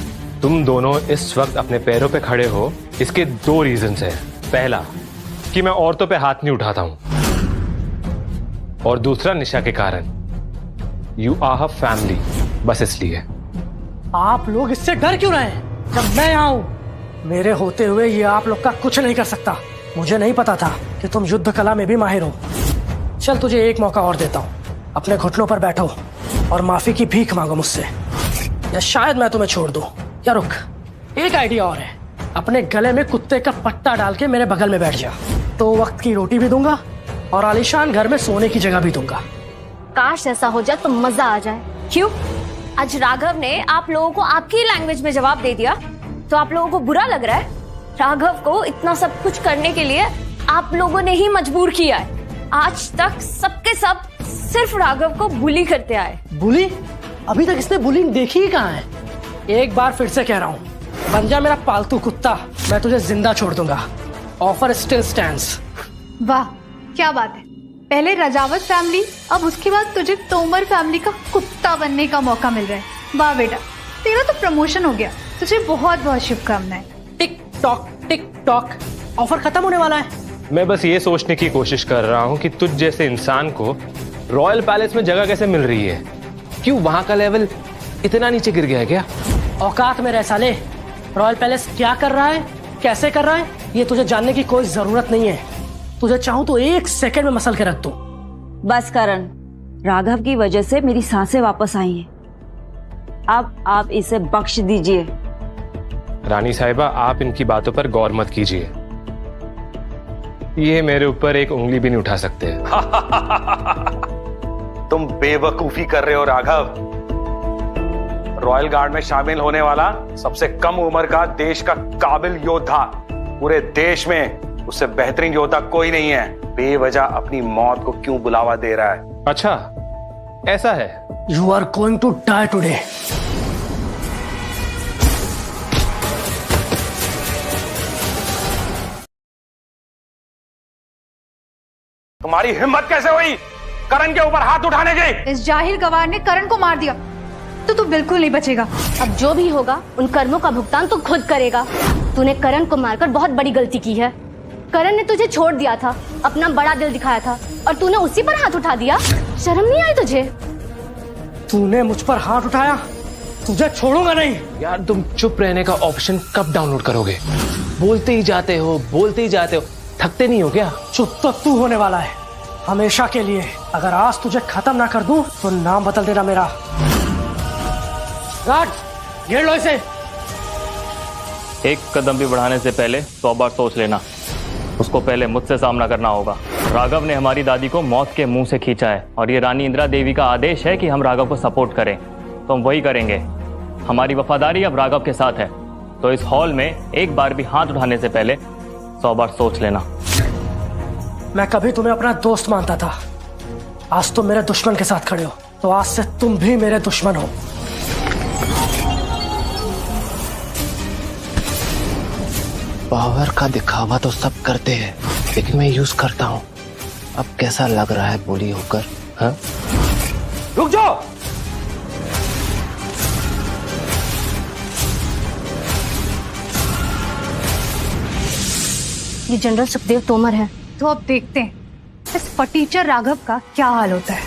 तुम दोनों इस वक्त अपने पैरों पे खड़े हो, इसके दो रीजंस हैं। पहला कि मैं औरतों पे हाथ नहीं उठाता हूं, और दूसरा निशा के कारण। यू आर हर फैमिली, बस इसलिए। आप लोग इससे डर क्यों रहे हैं? जब मैं यहाँ हूँ, मेरे होते हुए ये आप लोग का कुछ नहीं कर सकता। मुझे नहीं पता था कि तुम युद्ध कला में भी माहिर हो। चल, तुझे एक मौका और देता हूँ। अपने घुटनों पर बैठो और माफी की भीख मांगो मुझसे, या शायद मैं तुम्हें छोड़ दूं। या रुक, एक आइडिया और है। अपने गले में कुत्ते का पट्टा डाल के मेरे बगल में बैठ जा, तो वक्त की रोटी भी दूंगा और आलीशान घर में सोने की जगह भी दूंगा। काश ऐसा हो जाए तो मजा आ जाए। क्यों? आज राघव ने आप लोगों को आपकी लैंग्वेज में जवाब दे दिया तो आप लोगों को बुरा लग रहा है? राघव को इतना सब कुछ करने के लिए आप लोगों ने ही मजबूर किया है। आज तक सबके सब सिर्फ राघव को बुली करते आए। बुली? अभी तक इसने बुलिंग देखी ही कहाँ है? एक बार फिर से कह रहा हूँ, बन जा मेरा पालतू कुत्ता, मैं तुझे जिंदा छोड़ दूंगा। Offer still stands. वाह, क्या बात है। पहले रजावत फैमिली, अब उसके बाद तुझे तोमर फैमिली का कुत्ता बनने का मौका मिल रहा है। वाह बेटा, तेरा तो प्रमोशन हो गया। तुझे बहुत बहुत शुभकामनाएं। टिक टॉक, ऑफर खत्म होने वाला है। मैं बस ये सोचने की कोशिश कर रहा हूँ कि तुझ जैसे इंसान को रॉयल पैलेस में जगह कैसे मिल रही है। क्यों वहां का लेवल इतना नीचे गिर गया है क्या? औकात में रह साले। रॉयल पैलेस क्या कर रहा है, कैसे कर रहा है, ये तुझे जानने की कोई जरूरत नहीं है। तुझे चाहूं तो एक सेकंड में मसल के रख दूं। बस करण, राघव की वजह से मेरी सांसें वापस आई हैं। अब आप इसे बख्श दीजिए। रानी साहिबा, आप इनकी बातों पर गौर मत कीजिए। ये मेरे ऊपर एक उंगली भी नहीं उठा सकते। तुम बेवकूफी कर रहे हो राघव। रॉयल गार्ड में शामिल होने वाला सबसे कम उम्र का देश का काबिल योद्धा। पूरे देश में उससे बेहतरीन योद्धा कोई नहीं है। बेवजह अपनी मौत को क्यों बुलावा दे रहा है? अच्छा, ऐसा है? You are going to die today. तुम्हारी हिम्मत कैसे हुई करण के ऊपर हाथ उठाने की? इस जाहिल गवार ने करण को मार दिया तो तू बिल्कुल नहीं बचेगा। अब जो भी होगा उन कर्मों का भुगतान तू खुद करेगा। तूने करण को मारकर बहुत बड़ी गलती की है। करण ने तुझे छोड़ दिया था, अपना बड़ा दिल दिखाया था, और तूने उसी पर हाथ उठा दिया। शर्म नहीं आई तुझे? तूने मुझ पर हाथ उठाया, तुझे छोड़ूंगा नहीं। यार तुम चुप रहने का ऑप्शन कब डाउनलोड करोगे? बोलते ही जाते हो, थकते नहीं हो क्या? चुप तो तू होने वाला है हमेशा के लिए। अगर आज तुझे खत्म ना कर दूं तो नाम बदल देना मेरा। गार्ड घेर लो इसे। एक कदम भी बढ़ाने से पहले 100 बार सोच लेना। उसको पहले मुझसे सामना करना होगा। राघव ने हमारी दादी को मौत के मुंह से खींचा है और ये रानी इंदिरा देवी का आदेश है कि हम राघव को सपोर्ट करें, तो हम वही करेंगे। हमारी वफादारी अब राघव के साथ है, तो इस हॉल में एक बार भी हाथ उठाने से पहले 100 बार सोच लेना। मैं कभी तुम्हें अपना दोस्त मानता था, आज तुम मेरे दुश्मन के साथ खड़े हो, तो आज से तुम भी मेरे दुश्मन हो। पावर का दिखावा तो सब करते हैं, लेकिन मैं यूज करता हूँ। अब कैसा लग रहा है बोली होकर? हाँ? रुक जाओ। ये जनरल सुखदेव तोमर है। तो अब देखते हैं इस फटीचर राघव का क्या हाल होता है।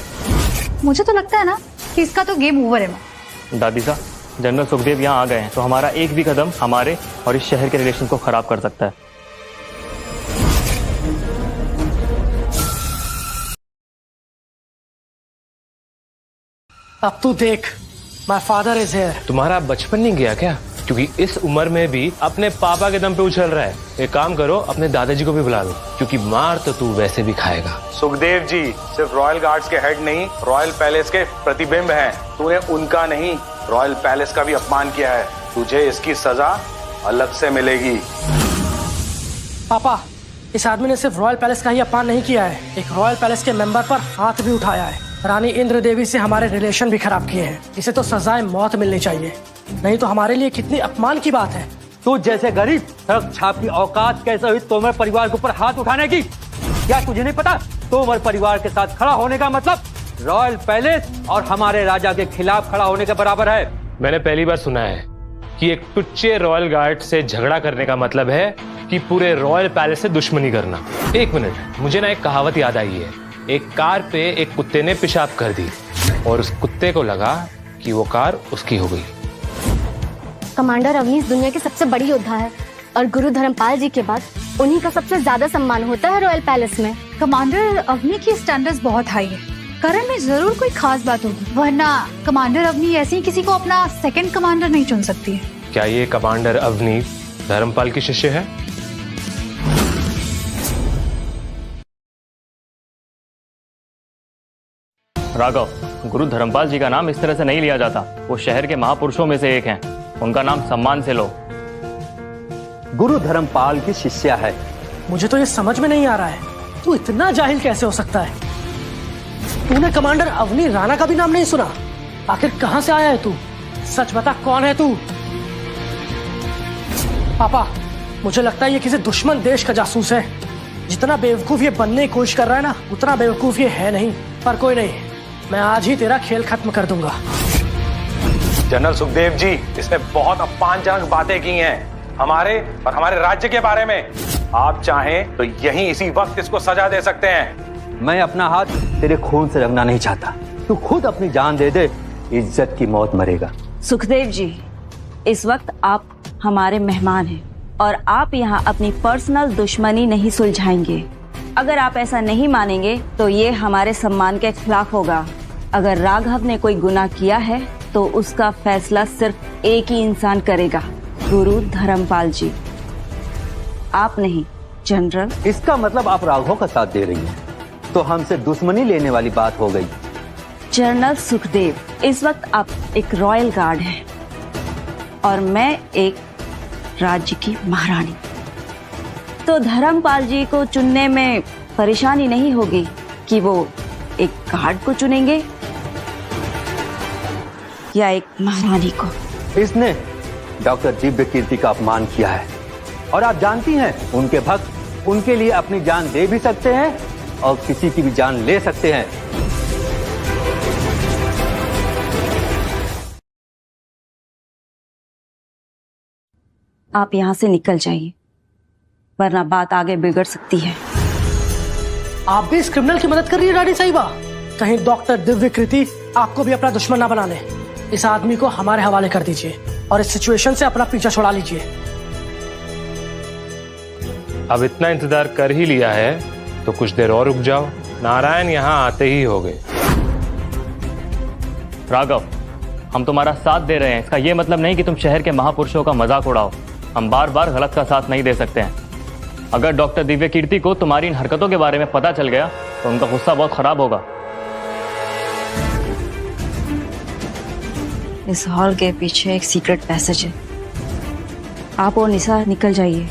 मुझे तो लगता है ना कि इसका तो गेम ओवर है। दादी साहब, जनरल सुखदेव यहाँ आ गए हैं, तो हमारा एक भी कदम हमारे और इस शहर के रिलेशन को खराब कर सकता है। अब तू देख, माय फादर इज हियर। तुम्हारा बचपन नहीं गया क्या? क्योंकि इस उम्र में भी अपने पापा के दम पे उछल रहा है। एक काम करो, अपने दादाजी को भी बुला लो, क्योंकि मार तो तू वैसे भी खाएगा। सुखदेव जी सिर्फ रॉयल गार्ड्स के हेड नहीं, रॉयल पैलेस के प्रतिबिंब हैं। तूने उनका नहीं, रॉयल पैलेस का भी अपमान किया है। तुझे इसकी सजा अलग से मिलेगी। पापा, इस आदमी ने सिर्फ रॉयल पैलेस का ही अपमान नहीं किया है, एक रॉयल पैलेस के मेंबर पर हाथ भी उठाया है। रानी इंद्र देवी से हमारे रिलेशन भी खराब किए हैं। इसे तो सजाए मौत मिलनी चाहिए, नहीं तो हमारे लिए कितनी अपमान की बात है। तू जैसे गरीब सड़क छाप की औकात कैसे हुई तोमर परिवार के ऊपर हाथ उठाने की? क्या तुझे नहीं पता तोमर परिवार के साथ खड़ा होने का मतलब रॉयल पैलेस और हमारे राजा के खिलाफ खड़ा होने के बराबर है? मैंने पहली बार सुना है कि एक टुच्चे रॉयल गार्ड से झगड़ा करने का मतलब है कि पूरे रॉयल पैलेस से दुश्मनी करना। एक मिनट, मुझे ना एक कहावत याद आई है। एक कार पे एक कुत्ते ने पेशाब कर दी और उस कुत्ते को लगा कि वो कार उसकी हो गई। कमांडर अवनीश दुनिया की सबसे बड़ी योद्धा है और गुरु धर्मपाल जी के बाद उन्हीं का सबसे ज्यादा सम्मान होता है रॉयल पैलेस में। कमांडर अवनी की स्टैंडर्ड्स बहुत हाई है। करण में जरूर कोई खास बात होगी, वरना कमांडर अवनी ऐसे ही किसी को अपना सेकंड कमांडर नहीं चुन सकती है। क्या ये कमांडर अवनी धर्मपाल की शिष्य है? राघव, गुरु धर्मपाल जी का नाम इस तरह से नहीं लिया जाता। वो शहर के महापुरुषों में से एक हैं, उनका नाम सम्मान से लो। गुरु धर्मपाल की शिष्या है। मुझे तो ये समझ में नहीं आ रहा है, तू इतना जाहिल कैसे हो सकता है? तूने कमांडर अवनी राणा का भी नाम नहीं सुना? आखिर कहां से आया है तू? सच बता, कौन है तू? पापा, मुझे लगता है ये किसी दुश्मन देश का जासूस है। जितना बेवकूफ ये बनने की कोशिश कर रहा है ना, उतना बेवकूफ ये है नहीं। पर कोई नहीं, मैं आज ही तेरा खेल खत्म कर दूंगा। जनरल सुखदेव जी, इसने बहुत अपमानजनक बातें की हैं हमारे और हमारे राज्य के बारे में। आप चाहें तो यहीं इसी वक्त इसको सजा दे सकते हैं। मैं अपना हाथ तेरे खून से रंगना नहीं चाहता। तू खुद अपनी जान दे दे, इज्जत की मौत मरेगा। सुखदेव जी, इस वक्त आप हमारे मेहमान हैं और आप यहाँ अपनी पर्सनल दुश्मनी नहीं सुलझाएंगे। अगर आप ऐसा नहीं मानेंगे तो ये हमारे सम्मान के खिलाफ होगा। अगर राघव ने कोई गुनाह किया है तो उसका फैसला सिर्फ एक ही इंसान करेगा, गुरु धर्मपाल जी, आप नहीं। जनरल, इसका मतलब आप राघव का साथ दे रही हैं, तो हमसे दुश्मनी लेने वाली बात हो गई। जनरल सुखदेव, इस वक्त आप एक रॉयल गार्ड हैं और मैं एक राज्य की महारानी। तो धर्मपाल जी को चुनने में परेशानी नहीं होगी कि वो एक गार्ड को चुनेंगे या एक महारानी को। इसने डॉक्टर दिव्य कीर्ति का अपमान किया है और आप जानती हैं उनके भक्त उनके लिए अपनी जान दे भी सकते हैं और किसी की भी जान ले सकते हैं। आप यहाँ से निकल जाइए, वरना बात आगे बिगड़ सकती है। आप भी इस क्रिमिनल की मदद कर रही है रानी साहिबा। कहीं डॉक्टर दिव्यकृति आपको भी अपना दुश्मन ना बना ले। इस आदमी को हमारे हवाले कर दीजिए और इस सिचुएशन से अपना पीछा छुड़ा लीजिए। अब इतना इंतजार कर ही लिया है तो कुछ देर और रुक जाओ। नारायण यहाँ आते ही हो गए। राघव, हम तुम्हारा साथ दे रहे हैं, इसका ये मतलब नहीं कि तुम शहर के महापुरुषों का मजाक उड़ाओ। हम बार बार गलत का साथ नहीं दे सकते हैं। अगर डॉक्टर दिव्य कीर्ति को तुम्हारी इन हरकतों के बारे में पता चल गया तो उनका गुस्सा बहुत खराब होगा। इस हॉल के पीछे एक सीक्रेट पैसेज है, आप और निशा निकल जाइए।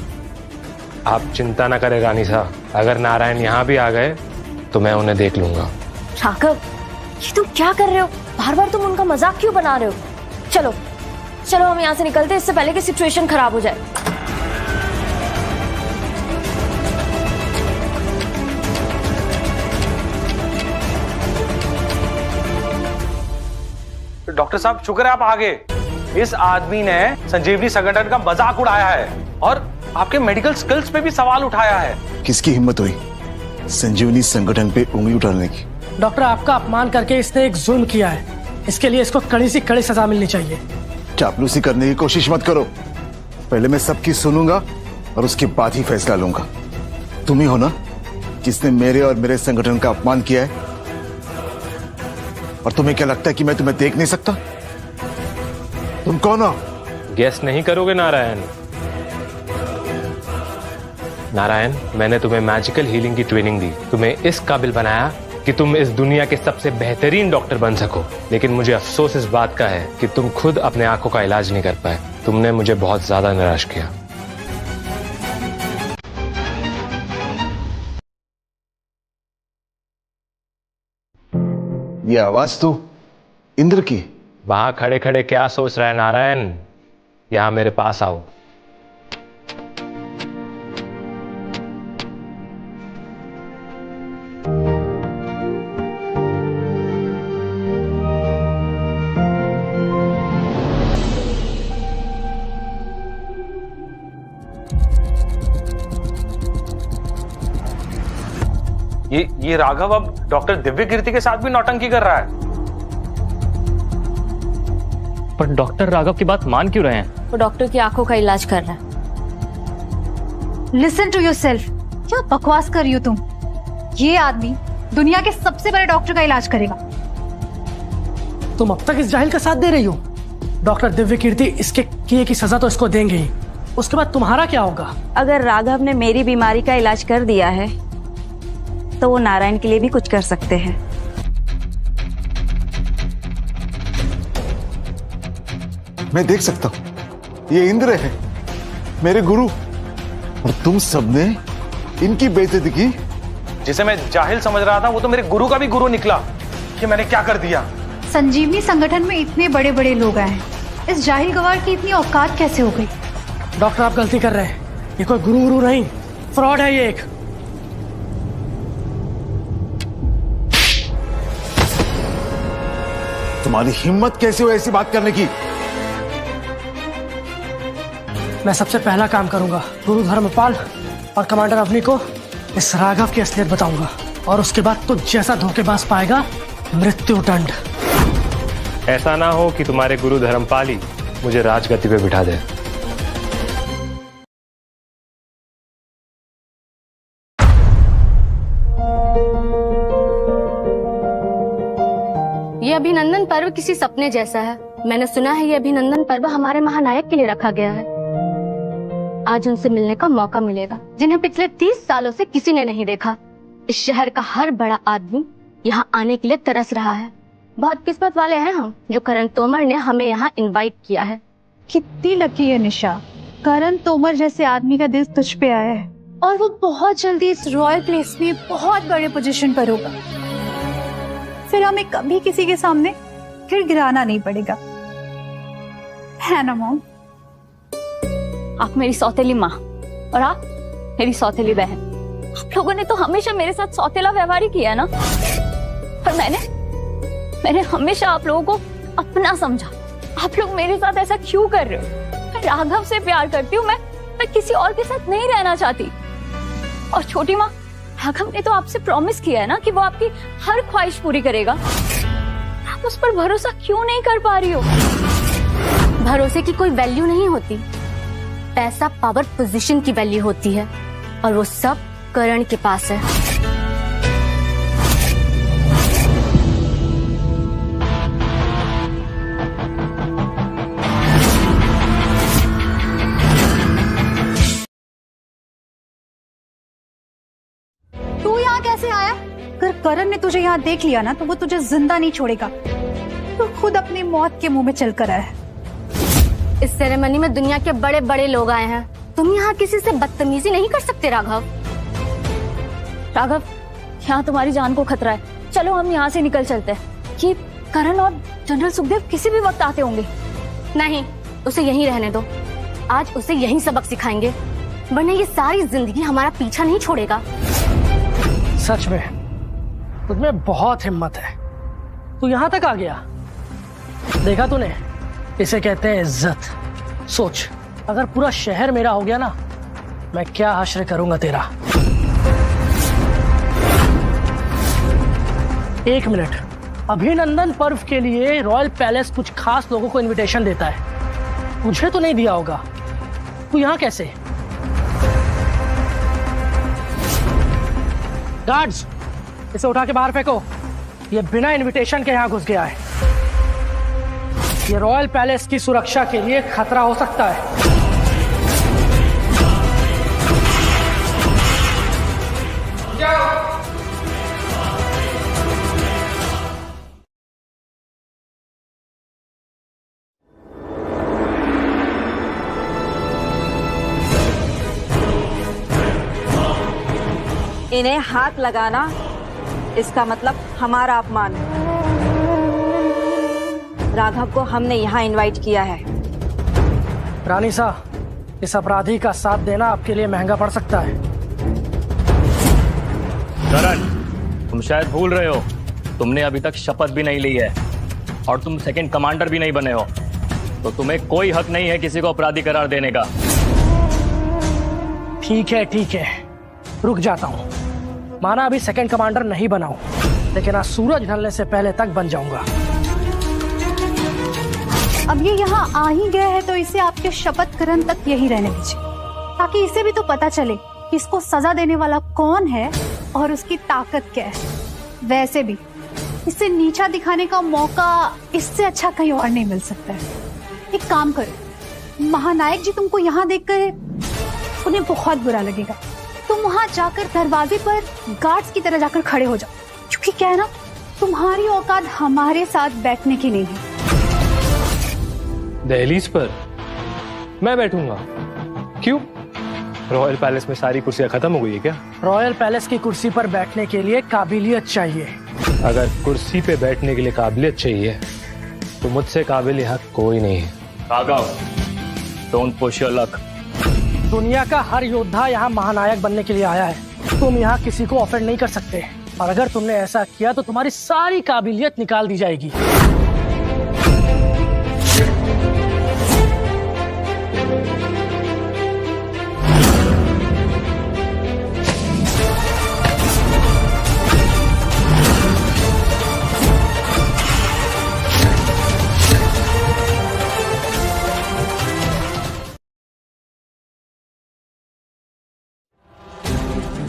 आप चिंता न करें रानी साहब, अगर नारायण यहाँ भी आ गए तो मैं उन्हें देख लूंगा। राघव, ये तुम क्या कर रहे हो? बार बार तुम उनका मजाक क्यों बना रहे हो? चलो चलो हम यहाँ से निकलते हैं, इससे पहले कि सिचुएशन खराब हो जाए। डॉक्टर साहब, शुक्र है आप आ गए। इस आदमी ने संजीवनी संगठन का मजाक उड़ाया है और आपके मेडिकल स्किल्स पे भी सवाल उठाया है। किसकी हिम्मत हुई संजीवनी संगठन पे उंगली उठाने की? डॉक्टर, आपका अपमान करके इसने एक जुल्म किया है। इसके लिए इसको कड़ी से कड़ी सजा मिलनी चाहिए। चापलूसी करने की कोशिश मत करो। पहले मैं सबकी सुनूंगा और उसके बाद ही फैसला लूंगा। तुम ही हो ना जिसने मेरे और मेरे संगठन का अपमान किया है? और तुम्हें क्या लगता है कि मैं तुम्हें देख नहीं सकता? तुम कौन हो? गेस नहीं करोगे नारायण? नारायण, मैंने तुम्हें मैजिकल हीलिंग की ट्रेनिंग दी, तुम्हें इस काबिल बनाया कि तुम इस दुनिया के सबसे बेहतरीन डॉक्टर बन सको। लेकिन मुझे अफसोस इस बात का है कि तुम खुद अपने आंखों का इलाज नहीं कर पाए। तुमने मुझे बहुत ज्यादा निराश किया। ये आवाज तो इंद्र की। वहां खड़े खड़े क्या सोच रहा है नारायण? यहां मेरे पास आओ। ये राघव अब डॉक्टर दिव्य कीर्ति के साथ भी नौटंकी कर रहा है। पर डॉक्टर राघव की बात मान क्यों रहे हैं? वो डॉक्टर की आंखों का इलाज कर रहा है। Listen to yourself. क्या बकवास कर रही हो तुम? ये आदमी दुनिया के सबसे बड़े डॉक्टर का इलाज करेगा। तुम अब तक इस जाहिल का साथ दे रही हो। डॉक्टर दिव्य कीर्ति इसके किए की सजा तो इसको देंगे ही। उसके बाद तुम्हारा क्या होगा? अगर राघव ने मेरी बीमारी का इलाज कर दिया है तो वो नारायण के लिए भी कुछ कर सकते हैं। मैं देख सकता हूं, ये इंद्र है, मेरे गुरु, और तुम सबने इनकी बेइज्जती की। जिसे मैं जाहिल समझ रहा था वो तो मेरे गुरु का भी गुरु निकला। कि मैंने क्या कर दिया? संजीवनी संगठन में इतने बड़े बड़े लोग आए हैं, इस जाहिल गवार की इतनी औकात कैसे हो गई? डॉक्टर, आप गलती कर रहे हैं। ये कोई गुरु नहीं, फ्रॉड है ये एक। तुम्हारी हिम्मत कैसे हो ऐसी बात करने की? मैं सबसे पहला काम करूंगा, गुरु धर्मपाल और कमांडर अवनी को इस राघव की असलियत बताऊंगा, और उसके बाद तो जैसा धोखेबाज पाएगा मृत्यु दंड। ऐसा ना हो कि तुम्हारे गुरु धर्मपाल ही मुझे राजगद्दी पे बिठा दे। ये अभिनंदन पर्व किसी सपने जैसा है। मैंने सुना है ये अभिनंदन पर्व हमारे महानायक के लिए रखा गया है। आज उनसे मिलने का मौका मिलेगा जिन्हें पिछले 30 सालों से किसी ने नहीं देखा। इस शहर का हर बड़ा आदमी यहाँ आने के लिए तरस रहा है। बहुत किस्मत वाले हैं हम जो करण तोमर ने हमें यहाँ इनवाइट किया है। कितनी लकी है निशा, करण तोमर जैसे आदमी का दिल तुझ पे आया है, और वो बहुत जल्दी इस रॉयल प्लेस में बहुत बड़े पोजीशन पर होगा। फिर हमें कभी किसी के सामने फिर गिराना नहीं पड़ेगा, है ना मॉम? आप मेरी सौतेली माँ और आप मेरी सौतेली बहन। आप लोगों ने तो हमेशा मेरे साथ सौतेला व्यवहार ही किया है ना, पर मैंने हमेशा आप लोगों को अपना समझा। आप लोग मेरे साथ ऐसा क्यों कर रहे हो? मैं राघव से प्यार करती हूँ, मैं किसी और के साथ नहीं रहना चाहती। और छोटी माँ, राघव ने तो आपसे प्रॉमिस किया है ना कि वो आपकी हर ख्वाहिश पूरी करेगा। आप उस पर भरोसा क्यों नहीं कर पा रही हो? भरोसे की कोई वैल्यू नहीं होती, पैसा, पावर, पोजीशन की वैल्यू होती है, और वो सब करण के पास है। तू यहाँ कैसे आया? अगर करण ने तुझे यहाँ देख लिया ना तो वो तुझे जिंदा नहीं छोड़ेगा। तू खुद अपनी मौत के मुंह में चलकर आया है। इस सेरेमनी में दुनिया के बड़े बड़े लोग आए हैं, तुम यहाँ किसी से बदतमीजी नहीं कर सकते। राघव, यहाँ तुम्हारी जान को खतरा है। चलो हम यहाँ से निकल चलते हैं। कि करण और जनरल सुखदेव किसी भी वक्त आते होंगे। नहीं, उसे यहीं रहने दो। आज उसे यहीं सबक सिखाएंगे, वरना ये सारी जिंदगी हमारा पीछा नहीं छोड़ेगा। सच में तुझमें बहुत हिम्मत है। तू यहाँ तक आ गया, देखा तूने? इसे कहते हैं इज्जत। सोच, अगर पूरा शहर मेरा हो गया ना, मैं क्या हश्र करूंगा तेरा। 1 मिनट, अभिनंदन पर्व के लिए रॉयल पैलेस कुछ खास लोगों को इनविटेशन देता है, तुझे तो नहीं दिया होगा। तू यहाँ कैसे? गार्ड्स, इसे उठा के बाहर फेंको। ये बिना इनविटेशन के यहाँ घुस गया है। ये रॉयल पैलेस की सुरक्षा के लिए खतरा हो सकता है। इन्हें हाथ लगाना, इसका मतलब हमारा अपमान है। राघव को हमने यहाँ इनवाइट किया है। रानी साहब, इस अपराधी का साथ देना आपके लिए महंगा पड़ सकता है। करण, तुम शायद भूल रहे हो, तुमने अभी तक शपथ भी नहीं ली है और तुम सेकंड कमांडर भी नहीं बने हो, तो तुम्हें कोई हक नहीं है किसी को अपराधी करार देने का। ठीक है, रुक जाता हूँ। माना अभी सेकंड कमांडर नहीं बना हूँ, लेकिन आज सूरज ढलने से पहले तक बन जाऊंगा। अब ये यहाँ आ ही गया है तो इसे आपके शपथ ग्रहण तक यही रहने दीजिए, ताकि इसे भी तो पता चले कि इसको सजा देने वाला कौन है और उसकी ताकत क्या है। वैसे भी इसे नीचा दिखाने का मौका इससे अच्छा कहीं और नहीं मिल सकता है। एक काम करो, महानायक जी तुमको यहाँ देखकर उन्हें बहुत बुरा लगेगा। तुम वहाँ जाकर दरवाजे पर गार्ड्स की तरह जाकर खड़े हो जाओ, क्योंकि क्या है ना, तुम्हारी औकात हमारे साथ बैठने की नहीं है। दहलीज पर मैं बैठूंगा? क्यों? रॉयल पैलेस में सारी कुर्सियां खत्म हो गई है क्या? रॉयल पैलेस की कुर्सी पर बैठने के लिए काबिलियत चाहिए। अगर कुर्सी पे बैठने के लिए काबिलियत चाहिए तो मुझसे काबिल यहाँ कोई नहीं है। Raghav, don't push your luck. दुनिया का हर योद्धा यहाँ महानायक बनने के लिए आया है। तुम यहाँ किसी को ऑफेंड नहीं कर सकते, और अगर तुमने ऐसा किया तो तुम्हारी सारी काबिलियत निकाल दी जाएगी।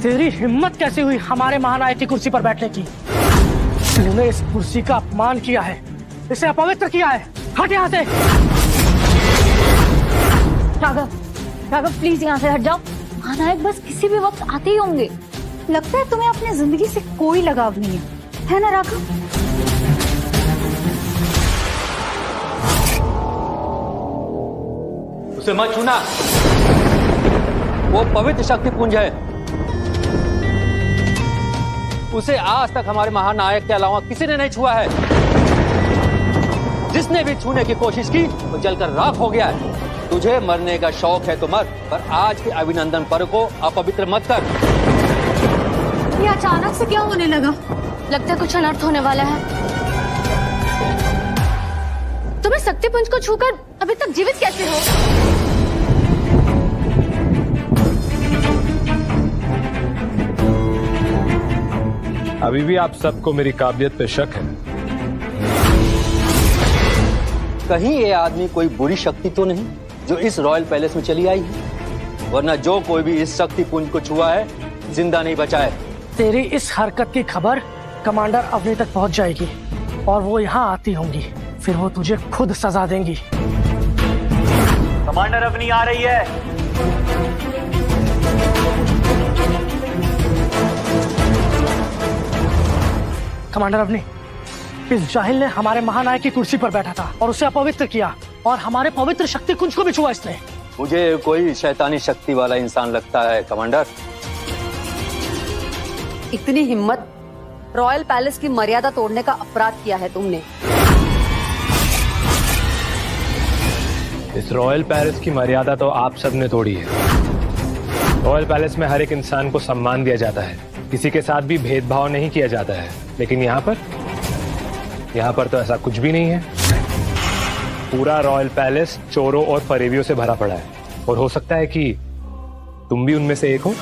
तेरी हिम्मत कैसे हुई हमारे महानायक की कुर्सी पर बैठने की? तूने इस कुर्सी का अपमान किया है, इसे अपवित्र किया है। हट यहाँ से। राघव प्लीज यहाँ से हट जाओ। महानायक बस किसी भी वक्त आते ही होंगे। लगता है तुम्हें अपनी जिंदगी से कोई लगाव नहीं है ना राघव? उसे मत छूना, वो पवित्र शक्ति पुंज है। उसे आज तक हमारे महानायक के अलावा किसी ने नहीं छुआ है। जिसने भी छूने की कोशिश की वो जलकर राख हो गया है। तुझे मरने का शौक है तो मर, पर आज के अभिनंदन पर्व को अपवित्र मत कर। से क्या होने लगा? लगता है कुछ अनर्थ होने वाला है। तुम्हें शक्तिपुंज को छूकर अभी तक जीवित कैसे हो? अभी भी आप सबको मेरी काबिलियत पे शक है? कहीं ये आदमी कोई बुरी शक्ति तो नहीं जो इस रॉयल पैलेस में चली आई है? वरना जो कोई भी इस शक्ति पुंज को छुआ है जिंदा नहीं बचा है। तेरी इस हरकत की खबर कमांडर अवनी तक पहुंच जाएगी और वो यहाँ आती होंगी, फिर वो तुझे खुद सजा देंगी। कमांडर अवनी आ रही है। कमांडर अवनी, इस जाहिल ने हमारे महानायक की कुर्सी पर बैठा था और उसे अपवित्र किया और हमारे पवित्र शक्ति कुंज को भी छुआ इसने। मुझे कोई शैतानी शक्ति वाला इंसान लगता है कमांडर। इतनी हिम्मत! रॉयल पैलेस की मर्यादा तोड़ने का अपराध किया है तुमने। इस रॉयल पैलेस की मर्यादा तो आप सबने तोड़ी है। रॉयल पैलेस में हर एक इंसान को सम्मान दिया जाता है, किसी के साथ भी भेदभाव नहीं किया जाता है। लेकिन यहाँ पर तो ऐसा कुछ भी नहीं है। पूरा रॉयल पैलेस चोरों और फरेबियों से भरा पड़ा है और हो सकता है कि तुम भी उनमें से एक हो।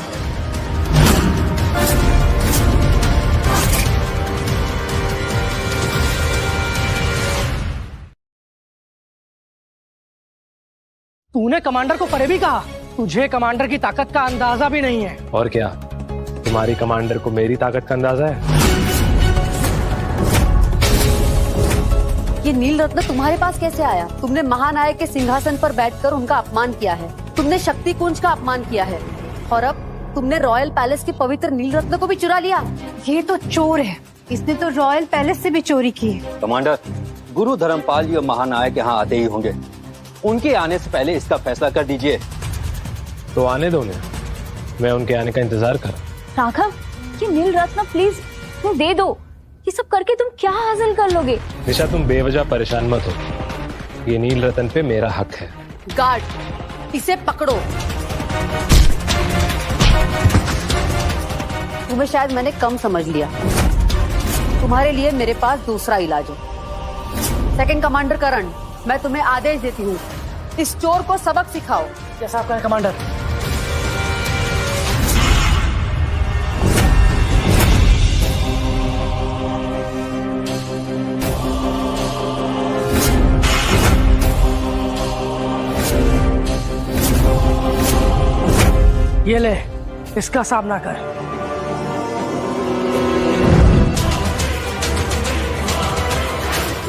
तूने कमांडर को फरेबी कहा? तुझे कमांडर की ताकत का अंदाजा भी नहीं है। और क्या तुम्हारी कमांडर को मेरी ताकत का अंदाजा है? ये नील रत्न तुम्हारे पास कैसे आया? तुमने महानायक के सिंहासन पर बैठकर उनका अपमान किया है, तुमने शक्ति कुंज का अपमान किया है और अब तुमने रॉयल पैलेस के पवित्र नील रत्न को भी चुरा लिया। ये तो चोर है, इसने तो रॉयल पैलेस से भी चोरी की है। कमांडर, गुरु धर्मपाल जी और महानायक यहाँ आते ही होंगे। उनके आने से पहले इसका फैसला कर दीजिए। तो आने दो उन्हें, मैं उनके आने का इंतजार कर। राघव, ये नील रत्न प्लीज तुम दे दो। ये सब करके तुम क्या हासिल कर लोगे? निशा, तुम बेवजह परेशान मत हो। ये नील रतन पे मेरा हक है। गार्ड, इसे पकड़ो। तुम्हें शायद मैंने कम समझ लिया। तुम्हारे लिए मेरे पास दूसरा इलाज है। सेकंड कमांडर करण, मैं तुम्हें आदेश देती हूँ, इस चोर को सबक सिखाओ। जैसा आपका कमांडर। ये ले, इसका सामना कर।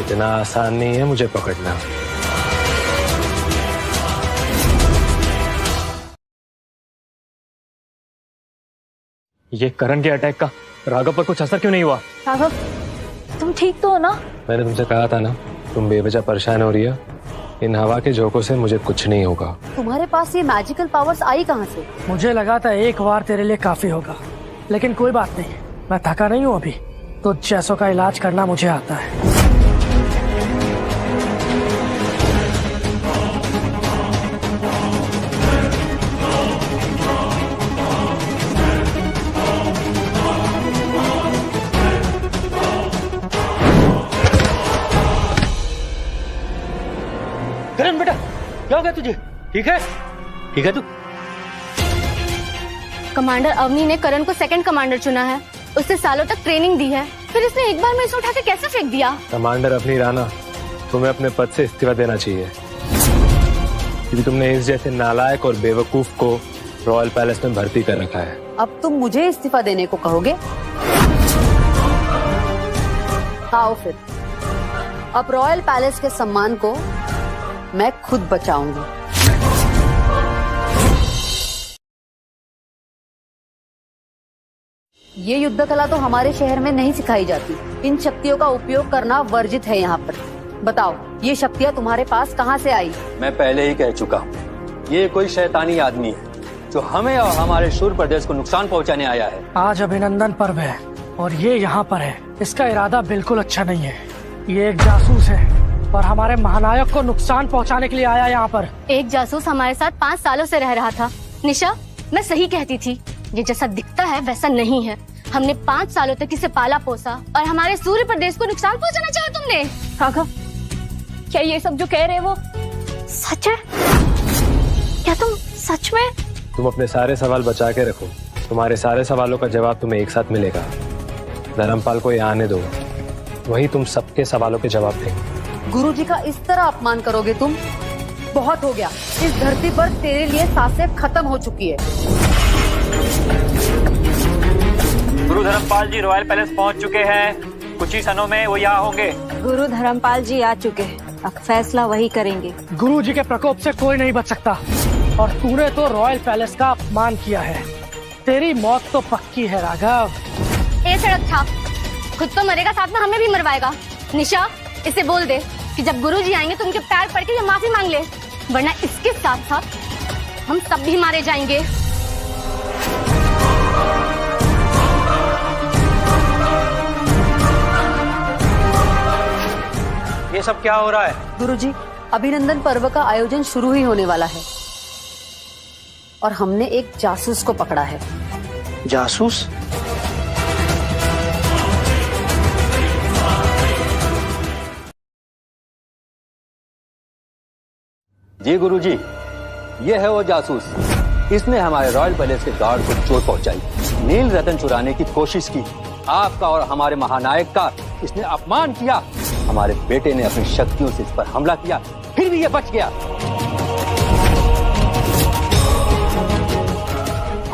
इतना आसान नहीं है मुझे पकड़ना। ये करण के अटैक का राघव पर कुछ असर क्यों नहीं हुआ? राघव, तुम ठीक तो हो ना? मैंने तुमसे कहा था ना, तुम बेवजह परेशान हो रही है। इन हवा के झोंकों से मुझे कुछ नहीं होगा। तुम्हारे पास ये मैजिकल पावर्स आई कहाँ से? मुझे लगा था एक बार तेरे लिए काफी होगा, लेकिन कोई बात नहीं, मैं थका नहीं हूँ अभी। तो जैसों का इलाज करना मुझे आता है। करण बेटा, क्या हो गया तुझे? ठीक है? ठीक है तू? कमांडर अवनी ने करण को सेकंड कमांडर चुना है, उससे सालों तक ट्रेनिंग दी है, फिर इसने एक बार में इसे उठा के कैसे फेंक दिया? कमांडर अवनी राणा, तुम्हें अपने पद से इस्तीफा देना चाहिए, क्योंकि तुमने इस जैसे नालायक और बेवकूफ को रॉयल पैलेस में भर्ती कर रखा है। अब तुम मुझे इस्तीफा देने को कहोगे? आओ फिर, अब रॉयल पैलेस के सम्मान को मैं खुद बचाऊंगी। ये युद्ध कला तो हमारे शहर में नहीं सिखाई जाती। इन शक्तियों का उपयोग करना वर्जित है यहाँ पर। बताओ, ये शक्तियाँ तुम्हारे पास कहाँ से आई? मैं पहले ही कह चुका हूँ, ये कोई शैतानी आदमी है जो हमें और हमारे शूर प्रदेश को नुकसान पहुँचाने आया है। आज अभिनंदन पर्व है और ये यहाँ पर है। इसका इरादा बिल्कुल अच्छा नहीं है। ये एक जासूस है और हमारे महानायक को नुकसान पहुंचाने के लिए आया यहाँ पर। एक जासूस हमारे साथ 5 सालों से रह रहा था। निशा, मैं सही कहती थी, ये जैसा दिखता है वैसा नहीं है। हमने 5 सालों तक इसे पाला पोसा और हमारे सूर्य प्रदेश को नुकसान पहुंचाना चाहा तुमने। राघव, क्या ये सब जो कह रहे हैं वो सच है? क्या तुम सच में? तुम अपने सारे सवाल बचा के रखो, तुम्हारे सारे सवालों का जवाब तुम्हें एक साथ मिलेगा। धर्मपाल को यहाँ आने दो, वही तुम सबके सवालों के जवाब देंगे। गुरुजी का इस तरह अपमान करोगे तुम? बहुत हो गया। इस धरती पर तेरे लिए सांसें खत्म हो चुकी है। गुरु धर्मपाल जी रॉयल पैलेस पहुंच चुके हैं, कुछ ही क्षणों में वो यहाँ होंगे। गुरु धर्मपाल जी आ चुके हैं, अब फैसला वही करेंगे। गुरुजी के प्रकोप से कोई नहीं बच सकता और तूने तो रॉयल पैलेस का अपमान किया है। तेरी मौत तो पक्की है राघव। ए सड़क छाप, खुद तो मरेगा, साथ में हमें भी मरवाएगा। निशा, इसे बोल दे कि जब गुरुजी आएंगे तो उनके पैर पड़ के ये माफी मांग ले, वरना इसके साथ साथ हम सब भी मारे जाएंगे। ये सब क्या हो रहा है? गुरुजी, अभिनंदन पर्व का आयोजन शुरू ही होने वाला है और हमने एक जासूस को पकड़ा है। जासूस? जी गुरुजी, ये है वो जासूस। इसने हमारे रॉयल पैलेस के गार्ड को चोट पहुंचाई, नील रतन चुराने की कोशिश की, आपका और हमारे महानायक का इसने अपमान किया। हमारे बेटे ने अपनी शक्तियों से इस पर हमला किया, फिर भी ये बच गया।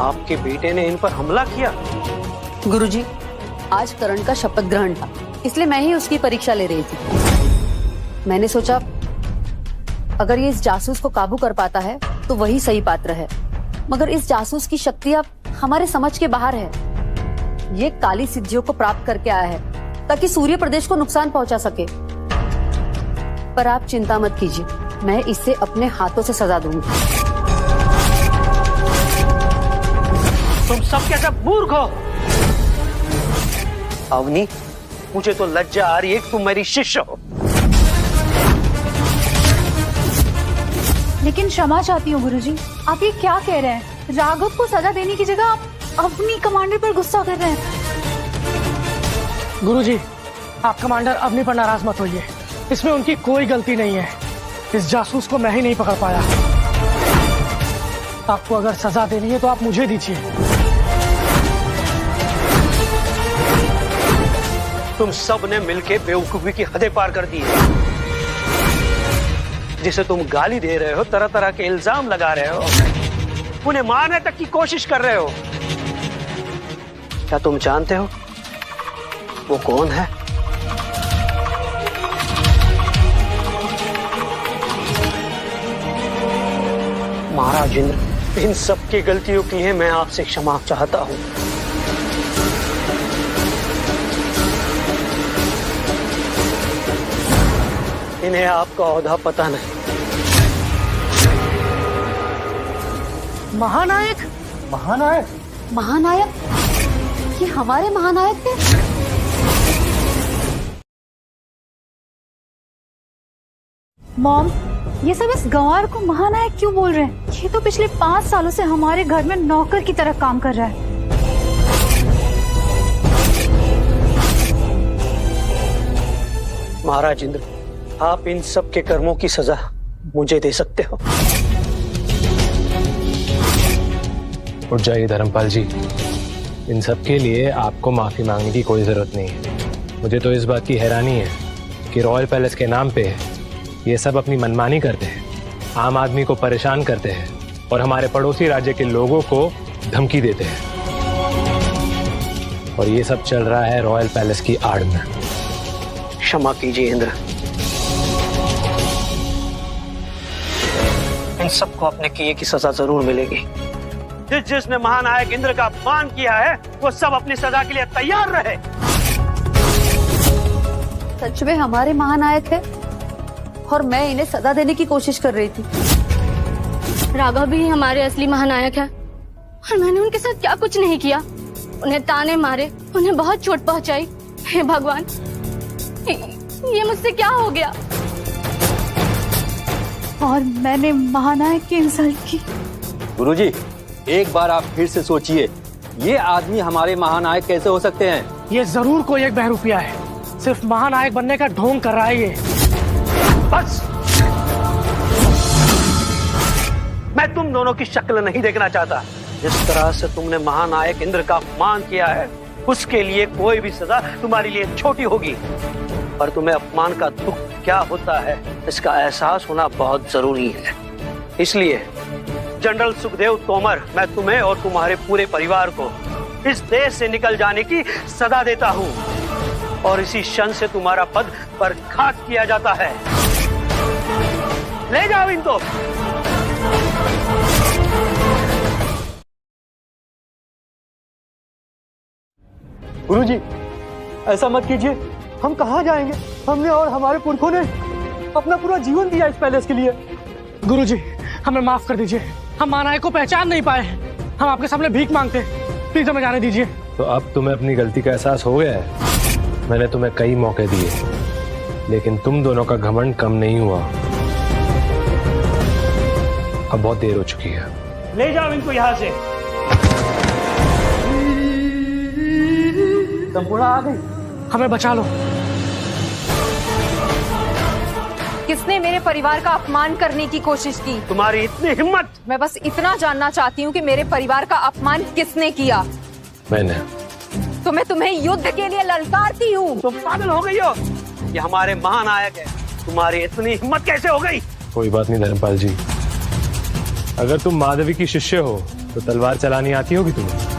आपके बेटे ने इन पर हमला किया? गुरुजी, आज करण का शपथ ग्रहण था, इसलिए मैं ही उसकी परीक्षा ले रही थी। मैंने सोचा अगर ये इस जासूस को काबू कर पाता है तो वही सही पात्र है, मगर इस जासूस की शक्तियां हमारे समझ के बाहर है। ये काली सिद्धियों को प्राप्त करके आया है ताकि सूर्य प्रदेश को नुकसान पहुंचा सके। पर आप चिंता मत कीजिए, मैं इसे अपने हाथों से सजा दूंगी। तुम सब क्या सब मूर्ख हो? अवनी, मुझे तो लज्जा आ रही है कि तुम मेरी शिष्य हो। लेकिन क्षमा चाहती हूँ गुरुजी, आप ये क्या कह रहे हैं? राघव को सजा देने की जगह आप अपनी कमांडर पर गुस्सा कर रहे हैं। गुरुजी, आप कमांडर अवनी पर नाराज मत होइए, इसमें उनकी कोई गलती नहीं है। इस जासूस को मैं ही नहीं पकड़ पाया। आपको अगर सजा देनी है तो आप मुझे दीजिए। तुम सब ने मिलकर बेवकूफी की हदें पार कर दी है। जिसे तुम गाली दे रहे हो, तरह तरह के इल्जाम लगा रहे हो, उन्हें मारने तक की कोशिश कर रहे हो। क्या तुम जानते हो वो कौन है? महाराज इंद्र, इन सब की गलतियों के लिए मैं आपसे क्षमा चाहता हूं। इन्हें आपका ओहदा पता नहीं। महानायक? महानायक? महानायक? ये हमारे महानायक थे? मॉम, ये सब इस गंवार को महानायक क्यों बोल रहे हैं? ये तो पिछले 5 सालों से हमारे घर में नौकर की तरह काम कर रहा है। महाराज इंद्र, आप इन सब के कर्मों की सजा मुझे दे सकते हो। उठ जाइए धर्मपाल जी, इन सब के लिए आपको माफी मांगने की कोई जरूरत नहीं है। मुझे तो इस बात की हैरानी है कि रॉयल पैलेस के नाम पे ये सब अपनी मनमानी करते हैं, आम आदमी को परेशान करते हैं और हमारे पड़ोसी राज्य के लोगों को धमकी देते हैं। और ये सब चल रहा है रॉयल पैलेस की आड़ में। क्षमा कीजिए इंद्र, इन सबको अपने किए की सजा जरूर मिलेगी। जिसने महानायक इंद्र का अपमान किया है वो सब अपनी सजा के लिए तैयार रहे। सच में हमारे महानायक है और मैं इन्हें सजा देने की कोशिश कर रही थी। राघव भी हमारे असली महानायक है और मैंने उनके साथ क्या कुछ नहीं किया। उन्हें ताने मारे, उन्हें बहुत चोट पहुंचाई। हे भगवान, ये मुझसे क्या हो गया? और मैंने महानायक की इंसल्ट की। गुरुजी, एक बार आप फिर से सोचिए, ये आदमी हमारे महानायक कैसे हो सकते हैं? ये जरूर कोई एक बहरूपिया है, सिर्फ महानायक बनने का ढोंग कर रहा है ये। बस, मैं तुम दोनों की शक्ल नहीं देखना चाहता। जिस तरह से तुमने महानायक इंद्र का अपमान किया है, उसके लिए कोई भी सजा तुम्हारे लिए छोटी होगी। पर तुम्हें अपमान का दुख क्या होता है, इसका एहसास होना बहुत जरूरी है। इसलिए जनरल सुखदेव तोमर, मैं तुम्हें और तुम्हारे पूरे परिवार को इस देश से निकल जाने की सजा देता हूं और इसी क्षण से तुम्हारा पद बर्खास्त किया जाता है। ले जाओ इनको। गुरुजी, ऐसा मत कीजिए। हम कहाँ जाएंगे? हमने और हमारे पुरखों ने अपना पूरा जीवन दिया इस पैलेस के लिए। गुरुजी, हमें माफ कर दीजिए, हम महानायक को पहचान नहीं पाए। हम आपके सामने भीख मांगते हैं, प्लीज हमें जाने दीजिए। तो अब तुम्हें अपनी गलती का एहसास हो गया है। मैंने तुम्हें कई मौके दिए, लेकिन तुम दोनों का घमंड कम नहीं हुआ। अब बहुत देर हो चुकी है। ले जाओ इनको यहाँ से। संपूर्ण आ गई, हमें बचा लो। किसने मेरे परिवार का अपमान करने की कोशिश की? तुम्हारी इतनी हिम्मत! मैं बस इतना जानना चाहती हूँ कि मेरे परिवार का अपमान किसने किया? मैंने। तो मैं तुम्हें युद्ध के लिए ललकारती हूँ। तुम पागल हो गई हो? ये हमारे महानायक है, तुम्हारी इतनी हिम्मत कैसे हो गई? कोई बात नहीं धर्मपाल जी, अगर तुम माधवी की शिष्य हो तो तलवार चलानी आती होगी तुम्हें।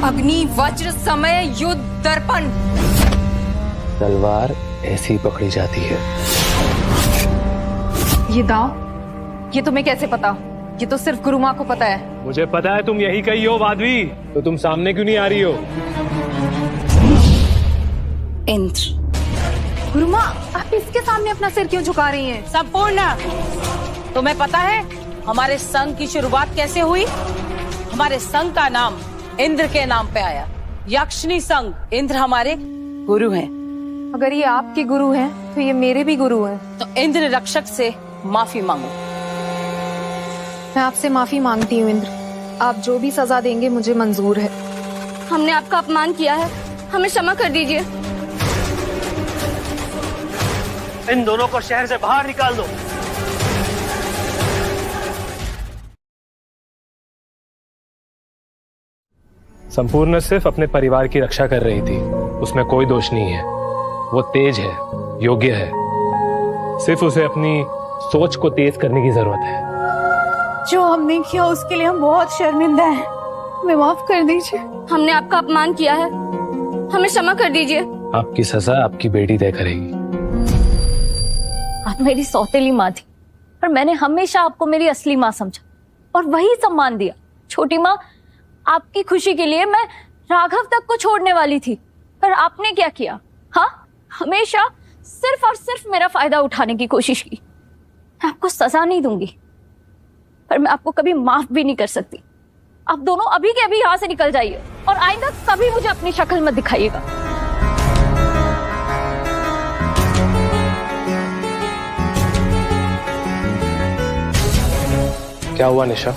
अग्नि वज्र समय युद्ध दर्पण। तलवार ऐसी पकड़ी जाती है। ये दांव, ये तुम्हें कैसे पता? ये तो सिर्फ गुरु माँ को पता है। मुझे पता है तुम यही कही हो माधवी, तो तुम सामने क्यों नहीं आ रही हो? इंद्र। गुरु माँ, आप इसके सामने अपना सिर क्यों झुका रही हैं? संपूर्ण, तुम्हें पता है हमारे संघ की शुरुआत कैसे हुई? हमारे संघ का नाम इंद्र के नाम पे आया, यक्षिणी संघ। इंद्र हमारे गुरु हैं। अगर ये आपके गुरु हैं, तो ये मेरे भी गुरु हैं। तो इंद्र रक्षक से माफी मांगो। मैं आपसे माफी मांगती हूँ इंद्र, आप जो भी सजा देंगे मुझे मंजूर है। हमने आपका अपमान किया है, हमें क्षमा कर दीजिए। इन दोनों को शहर से बाहर निकाल दो। संपूर्ण सिर्फ अपने परिवार की रक्षा कर रही थी, उसमें कोई दोष नहीं है। वो तेज है, योग्य है, सिर्फ उसे अपनी सोच को तेज करने की जरूरत है। जो हमने किया उसके लिए हम बहुत शर्मिंदा हैं, हमें माफ कर दीजिए। हमने आपका अपमान किया है, हमें क्षमा कर दीजिए। आपकी सजा आपकी बेटी तय करेगी। आप मेरी सौतेली माँ थी, पर मैंने हमेशा आपको मेरी असली माँ समझा और वही सम्मान दिया। छोटी माँ, आपकी खुशी के लिए मैं राघव तक को छोड़ने वाली थी, पर आपने क्या किया? हाँ, हमेशा सिर्फ और सिर्फ मेरा फायदा उठाने की कोशिश की। मैं आपको सजा नहीं दूंगी, पर मैं आपको कभी माफ भी नहीं कर सकती। आप दोनों अभी के अभी यहाँ से निकल जाइए और आइंदा कभी मुझे अपनी शक्ल मत दिखाइएगा। क्या हुआ निशा?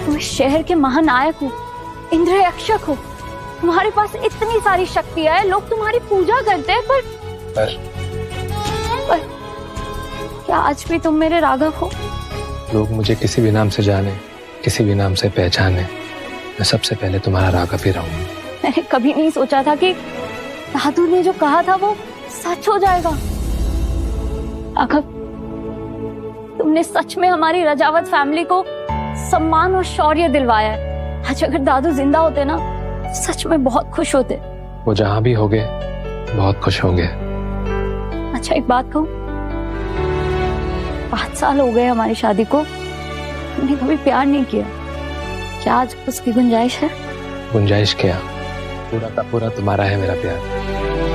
तुम शहर के महानायक हो, इंद्र यक्षक हो, तुम्हारे पास इतनी सारी शक्तियां है, लोग तुम्हारी पूजा करते हैं, पर क्या आज भी तुम मेरे राघव हो? लोग मुझे किसी भी नाम से जाने, किसी भी नाम से पहचाने, मैं सबसे पहले तुम्हारा राघव ही रहूंगा। मैंने कभी नहीं सोचा था कि दादू ने जो कहा था वो सच हो जाएगा। राघव, तुमने सच में हमारी रजावत फैमिली को सम्मान और शौर्य दिलवाया है। आज अगर दादू जिंदा होते ना, सच में बहुत खुश होते। वो जहां भी होंगे बहुत खुश होंगे। अच्छा, एक बात कहूं, 5 साल हो गए हमारी शादी को, हमने कभी प्यार नहीं किया। क्या आज उसकी गुंजाइश है? गुंजाइश क्या, पूरा का पूरा तुम्हारा है मेरा प्यार।